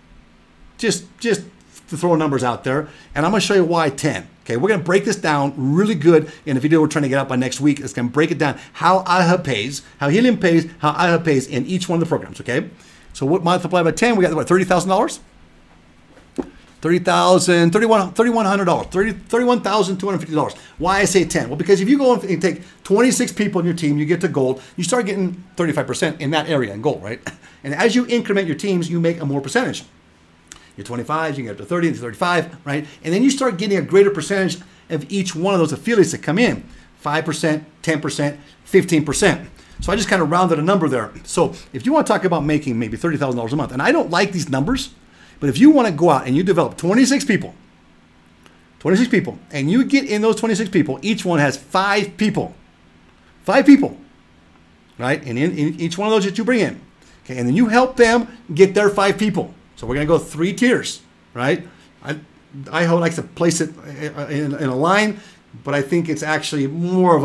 Speaker 1: Just to throw numbers out there. And I'm going to show you why 10. Okay, we're going to break this down really good in a video we're trying to get out by next week. It's going to break it down how IHUB pays, how Helium pays, how IHUB pays in each one of the programs, okay? So what multiply by 10, we got what, $30,000? $31,250. Why I say 10? Well, because if you go and take 26 people in your team, you get to gold, you start getting 35% in that area in gold, right? And as you increment your teams, you make a more percentage. You're 25, you can get up to 30, to 35, right? And then you start getting a greater percentage of each one of those affiliates that come in. 5%, 10%, 15%. So I just kind of rounded a number there. So if you want to talk about making maybe $30,000 a month, and I don't like these numbers, but if you want to go out and you develop 26 people, and you get in those 26 people, each one has 5 people. 5 people, right? And in each one of those that you bring in, okay, and then you help them get their 5 people. So we're going to go 3 tiers, right? IHO likes to place it in a line, but I think it's actually more of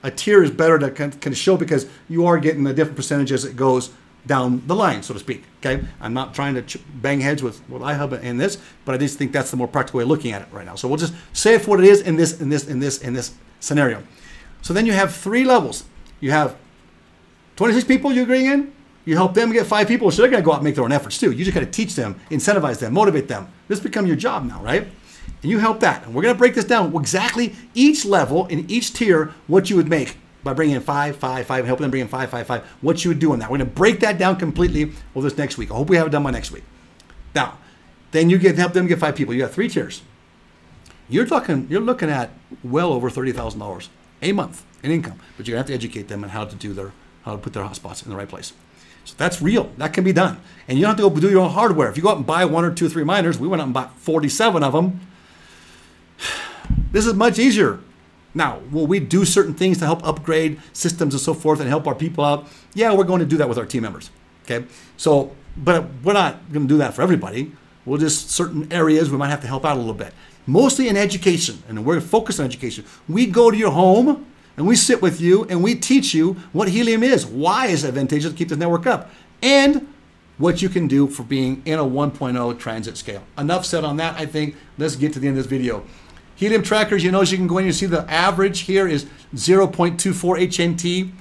Speaker 1: a tier is better to kind of show because you are getting a different percentage as it goes down the line, so to speak, okay? I'm not trying to bang heads with IHUB in this, but I just think that's the more practical way of looking at it right now. So we'll just say it for what it is in this scenario. So then you have 3 levels. You have 26 people you bring in. You help them get 5 people, so they're going to go out and make their own efforts too. You just got to teach them, incentivize them, motivate them. This becomes your job now, right? And you help that. And we're going to break this down exactly each level in each tier, what you would make by bringing in 5, 5, 5, and helping them bring in 5, 5, 5, what you would do on that. We're going to break that down completely over this next week. I hope we have it done by next week. Now, then you help them get 5 people. You got 3 tiers. You're looking at well over $30,000 a month in income, but you're going to have to educate them on how to put their hotspots in the right place. So that's real. That can be done. And you don't have to go do your own hardware. If you go out and buy 1 or 2 or 3 miners, we went out and bought 47 of them. This is much easier. Now, will we do certain things to help upgrade systems and so forth and help our people out? Yeah, we're going to do that with our team members. Okay. So, but we're not going to do that for everybody. We'll just certain areas we might have to help out a little bit. Mostly in education, and we're focused on education. We go to your home and we sit with you and we teach you what Helium is, why it's advantageous to keep this network up, and what you can do for being in a 1.0 transit scale. Enough said on that, I think. Let's get to the end of this video. Helium trackers, you notice you can go in and see the average here is 0.24 HNT.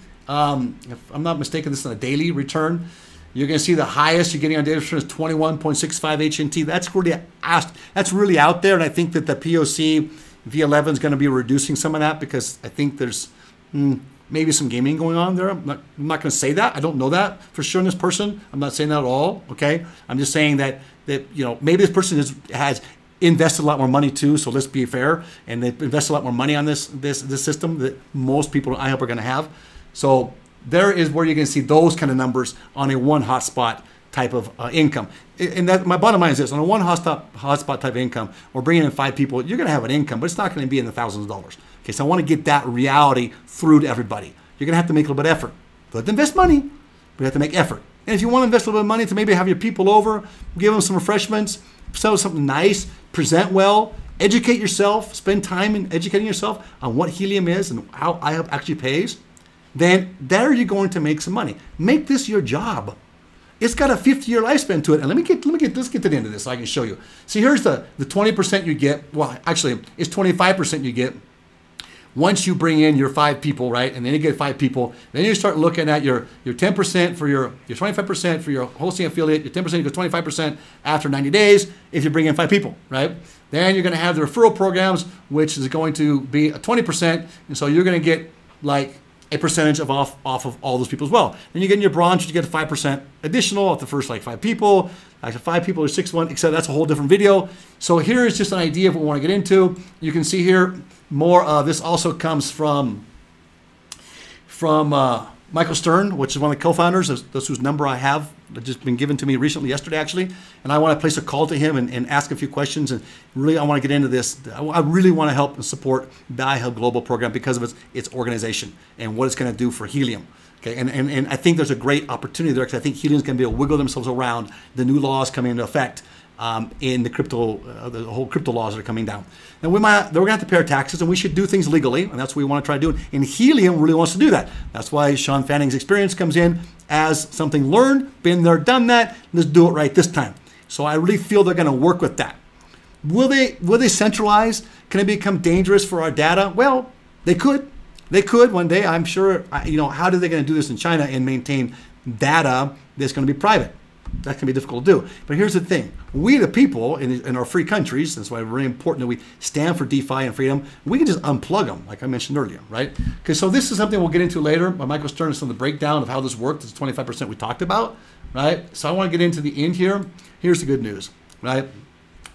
Speaker 1: If I'm not mistaken, this is a daily return. You're going to see the highest you're getting on data return is 21.65 HNT. That's really out there, and I think that the POC V11 is going to be reducing some of that because I think there's maybe some gaming going on there. I'm not going to say that. I don't know that for sure in this person. I'm not saying that at all. Okay, I'm just saying that maybe this person has invested a lot more money too, so let's be fair. And they've invested a lot more money on this system that most people at IHUB are going to have. So there is where you're going to see those kind of numbers on a one hotspot type of income. And that my bottom line is this: on a one hotspot type of income, or bringing in 5 people, you're going to have an income, but it's not going to be in the thousands of dollars. Okay, so I want to get that reality through to everybody. You're going to have to make a little bit of effort. You have to invest money, but you have to make effort. And if you want to invest a little bit of money to maybe have your people over, give them some refreshments, sell something nice, present well, educate yourself, spend time in educating yourself on what Helium is and how IHUB actually pays, then there you're going to make some money. Make this your job. It's got a 50-year lifespan to it. And let's get to the end of this so I can show you. See, here's the 20% you get. Well, actually, it's 25% you get once you bring in your 5 people, right? And then you get 5 people. Then you start looking at your 10% for your 25% for your hosting affiliate, your 10%, you go 25% after 90 days if you bring in 5 people, right? Then you're going to have the referral programs, which is going to be a 20%. And so you're going to get like a percentage of off of all those people as well. Then you get in your bronze, you get a 5% additional off the first like 5 people. After 5 people or 6 one, except that's a whole different video. So here is just an idea of what we want to get into. You can see here more. This also comes from Michael Stern, which is one of the co-founders. That's whose number I have just been given to me recently, yesterday actually. And I want to place a call to him and ask a few questions. And really, I want to get into this. I really want to help and support the IHUB Global program because of its organization and what it's going to do for Helium. Okay, and I think there's a great opportunity there because I think Helium's going to be able to wiggle themselves around the new laws coming into effect in the whole crypto laws that are coming down. And we're going to have to pay our taxes, and we should do things legally, and that's what we want to try to do. And Helium really wants to do that. That's why Sean Fanning's experience comes in as something learned, been there, done that. Let's do it right this time. So I really feel they're going to work with that. Will they centralize? Can it become dangerous for our data? Well, they could. They could one day. I'm sure. How are they going to do this in China and maintain data that's going to be private? That can be difficult to do. But here's the thing. We, the people in our free countries, that's why it's really important that we stand for DeFi and freedom, we can just unplug them, like I mentioned earlier, right? Okay, so this is something we'll get into later. By Michael Stern is some of the breakdown of how this worked. It's 25% we talked about, right? So I want to get into the end here. Here's the good news, right?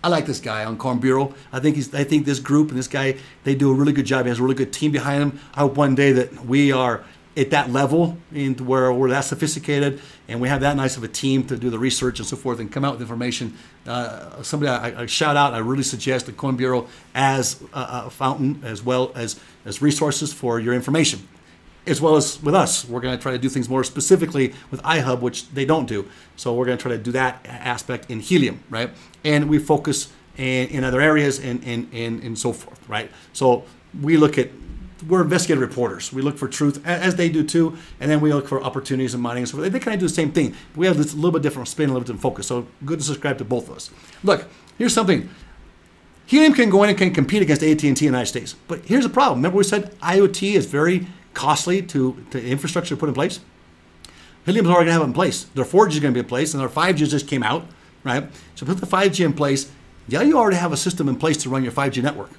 Speaker 1: I like this guy on Corn Bureau. I think this group and this guy, they do a really good job. He has a really good team behind him. I hope one day that we are at that level into where we're that sophisticated and we have that nice of a team to do the research and so forth and come out with information. Somebody I shout out, I really suggest the Coin Bureau as a fountain as well as resources for your information. As well as with us, we're going to try to do things more specifically with IHUB, which they don't do. So we're going to try to do that aspect in Helium, right? And we focus in other areas and so forth, right? So we're investigative reporters. We look for truth, as they do too, and then we look for opportunities in mining and so forth. They kind of do the same thing. We have this little bit different spin, a little bit different focus. So good to subscribe to both of us. Look, here's something. Helium can go in and can compete against AT&T in the United States. But here's the problem. Remember we said IoT is very costly to infrastructure to put in place? Helium's already going to have it in place. Their 4G is going to be in place, and their 5G just came out, right? So put the 5G in place. Yeah, you already have a system in place to run your 5G network.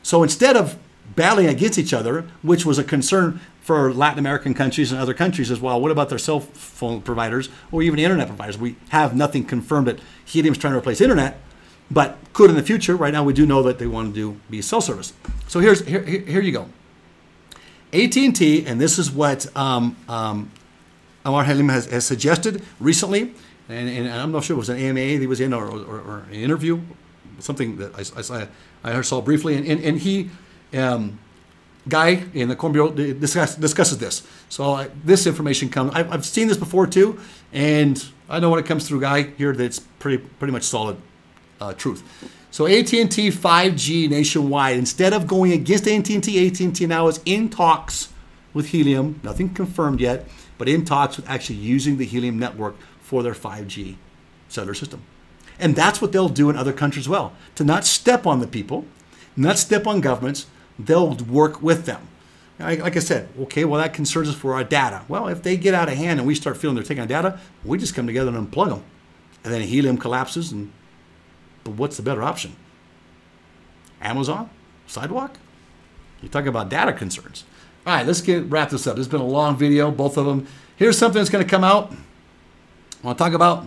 Speaker 1: So instead of battling against each other, which was a concern for Latin American countries and other countries as well, what about their cell phone providers or even internet providers? We have nothing confirmed that Helium's trying to replace internet, but could in the future. Right now, we do know that they want to be cell service. So here you go. AT&T, and this is what Amar Helium has suggested recently, and I'm not sure if it was an AMA he was in or an interview, something that I saw briefly, and he, guy in the Corn Bureau discusses this. So this information comes, I've seen this before too, and I know when it comes through Guy here that it's pretty much solid truth. So AT&T 5G nationwide, instead of going against AT&T now is in talks with Helium, nothing confirmed yet, but in talks with actually using the Helium network for their 5G cellular system. And that's what they'll do in other countries as well. To not step on the people, not step on governments, they'll work with them. Like I said, okay, well that concerns us for our data. Well, if they get out of hand and we start feeling they're taking our data, we just come together and unplug them. And then Helium collapses, but what's the better option? Amazon? Sidewalk? You're talking about data concerns. All right, let's wrap this up. This has been a long video, both of them. Here's something that's going to come out. I want to talk about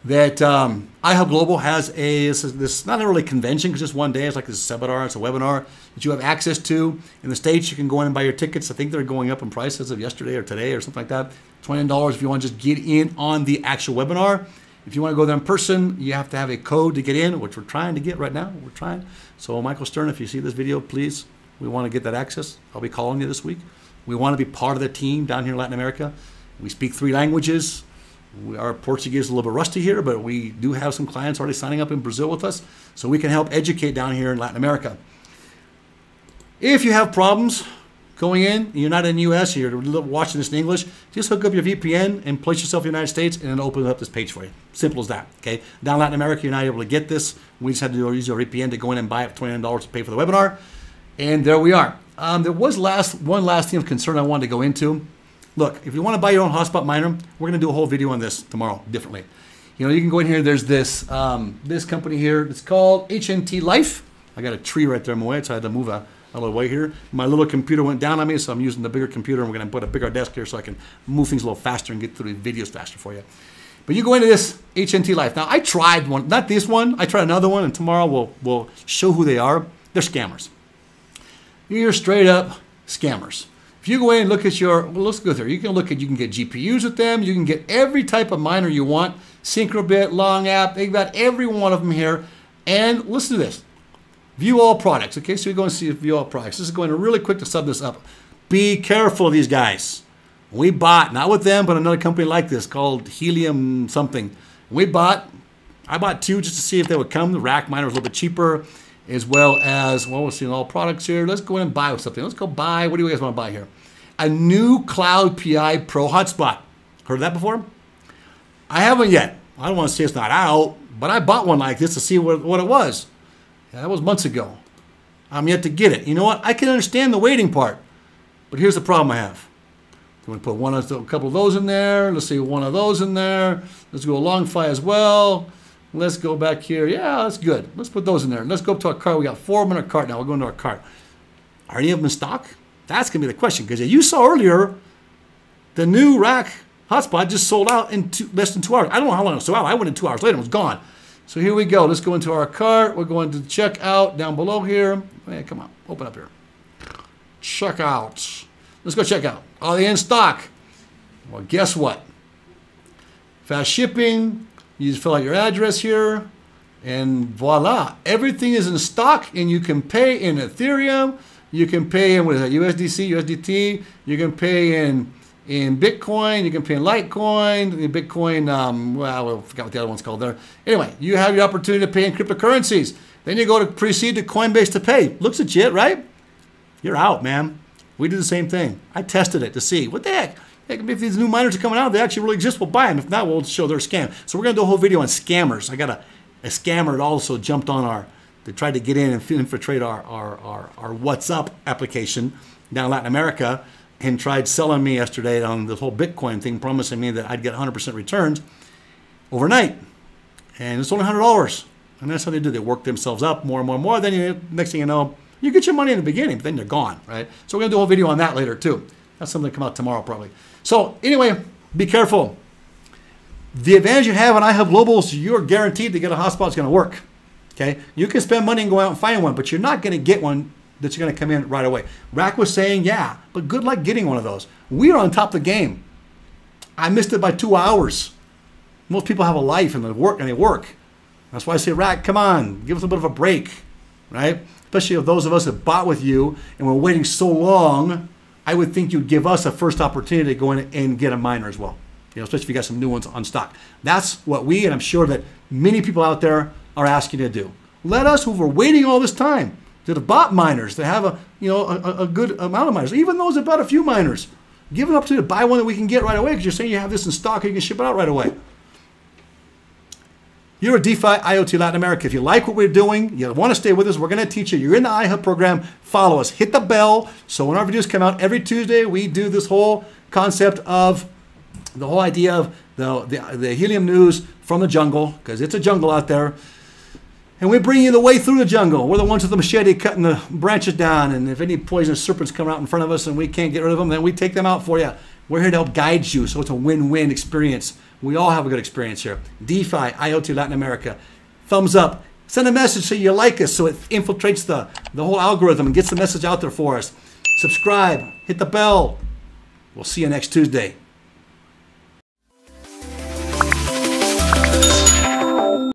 Speaker 1: that IHUB Global has this not really convention because it's one day. It's like this seminar. It's a webinar that you have access to. In the States, you can go in and buy your tickets. I think they're going up in price as of yesterday or today or something like that. $20 if you want to just get in on the actual webinar. If you want to go there in person, you have to have a code to get in, which we're trying to get right now. We're trying. So Michael Stern, if you see this video, please, we want to get that access. I'll be calling you this week. We want to be part of the team down here in Latin America. We speak 3 languages. Our Portuguese is a little bit rusty here, but we do have some clients already signing up in Brazil with us, so we can help educate down here in Latin America. If you have problems going in, you're not in the U.S., you're watching this in English, just hook up your VPN and place yourself in the United States, and it'll open up this page for you. Simple as that, okay? Down in Latin America, you're not able to get this. We just had to use our VPN to go in and buy it for $29 to pay for the webinar, and there we are. There was one last thing of concern I wanted to go into. Look, if you want to buy your own hotspot miner, we're going to do a whole video on this tomorrow, differently. You know, you can go in here. There's this this company here. It's called HNT Life. I got a tree right there in my way, so I had to move a little way here. My little computer went down on me, so I'm using the bigger computer, and we're going to put a bigger desk here so I can move things a little faster and get through the videos faster for you. But you go into this HNT Life. Now, I tried one, not this one. I tried another one, and tomorrow we'll show who they are. They're scammers. You're straight up scammers. If you go in and look at your, well, let's go through. You can get GPUs with them. You can get every type of miner you want. Syncrobit, Long App, they've got every one of them here. And listen to this. View all products. Okay, so we go and see view all products. This is going really quick to sum this up. Be careful of these guys. We bought, not with them, but another company like this called Helium something. I bought 2 just to see if they would come. The rack miner was a little bit cheaper, as well as, well, we're seeing all products here. Let's go in and buy something. Let's go buy, what do you guys want to buy here? A new Cloud PI Pro hotspot. Heard of that before? I haven't yet. I don't want to say it's not out, but I bought one like this to see what it was. Yeah, that was months ago. I'm yet to get it. You know what? I can understand the waiting part, but here's the problem I have. I'm going to put a couple of those in there. Let's see, one of those in there. Let's go Longfi as well. Let's go back here. Yeah, that's good. Let's put those in there. Let's go up to our cart. We got 4 of them in our cart now. We'll go into our cart. Are any of them in stock? That's going to be the question, because you saw earlier the new rack hotspot just sold out in less than 2 hours. I don't know how long it sold out. I went in 2 hours later. It was gone. So here we go. Let's go into our cart. We're going to check out down below here. Hey, come on. Open up here. Check out. Let's go check out. Are they in stock? Well, guess what? Fast shipping. You just fill out your address here, and voila. Everything is in stock, and you can pay in Ethereum. You can pay in, what is that, USDC, USDT. You can pay in Bitcoin. You can pay in Litecoin. The Bitcoin, well, I forgot what the other one's called there. Anyway, you have the opportunity to pay in cryptocurrencies. Then you go to proceed to Coinbase to pay. Looks legit, right? You're out, man. We do the same thing. I tested it to see. What the heck? If these new miners are coming out, they actually really exist, we'll buy them. If not, we'll show their scam. So we're going to do a whole video on scammers. I got a scammer that also jumped on they tried to get in and infiltrate our WhatsApp application down in Latin America and tried selling me yesterday on this whole Bitcoin thing, promising me that I'd get 100% returns overnight. And it's only $100. And that's how they do. They work themselves up more and more and more. Then next thing you know, you get your money in the beginning, but then they're gone, right? So we're going to do a whole video on that later too. That's something to come out tomorrow probably. So anyway, be careful. The advantage you have on IHUB Global is you're guaranteed to get a hotspot that's going to work. Okay, you can spend money and go out and find one, but you're not going to get one that's going to come in right away. Rack was saying, yeah, but good luck getting one of those. We are on top of the game. I missed it by 2 hours. Most people have a life and they work. That's why I say, Rack, come on, give us a bit of a break, right? Especially of those of us that bought with you and we're waiting so long. I would think you'd give us a first opportunity to go in and get a miner as well. You know, especially if you got some new ones on stock. That's what we, and I'm sure that many people out there are asking you to do. Let us, who were waiting all this time, that have bought miners, that have a good amount of miners, even those that bought a few miners, give an opportunity to buy one that we can get right away, because you're saying you have this in stock and you can ship it out right away. You're a DeFi IoT Latin America. If you like what we're doing, you want to stay with us, we're going to teach you. You're in the IHUB program, follow us. Hit the bell, so when our videos come out every Tuesday, we do this whole concept of the whole idea of the helium news from the jungle, because it's a jungle out there. And we bring you the way through the jungle. We're the ones with the machete cutting the branches down, and if any poisonous serpents come out in front of us and we can't get rid of them, then we take them out for you. We're here to help guide you, so it's a win-win experience We all have a good experience here. DeFi, IoT Latin America. Thumbs up. Send a message so you like us so it infiltrates the whole algorithm and gets the message out there for us. Subscribe. Hit the bell. We'll see you next Tuesday.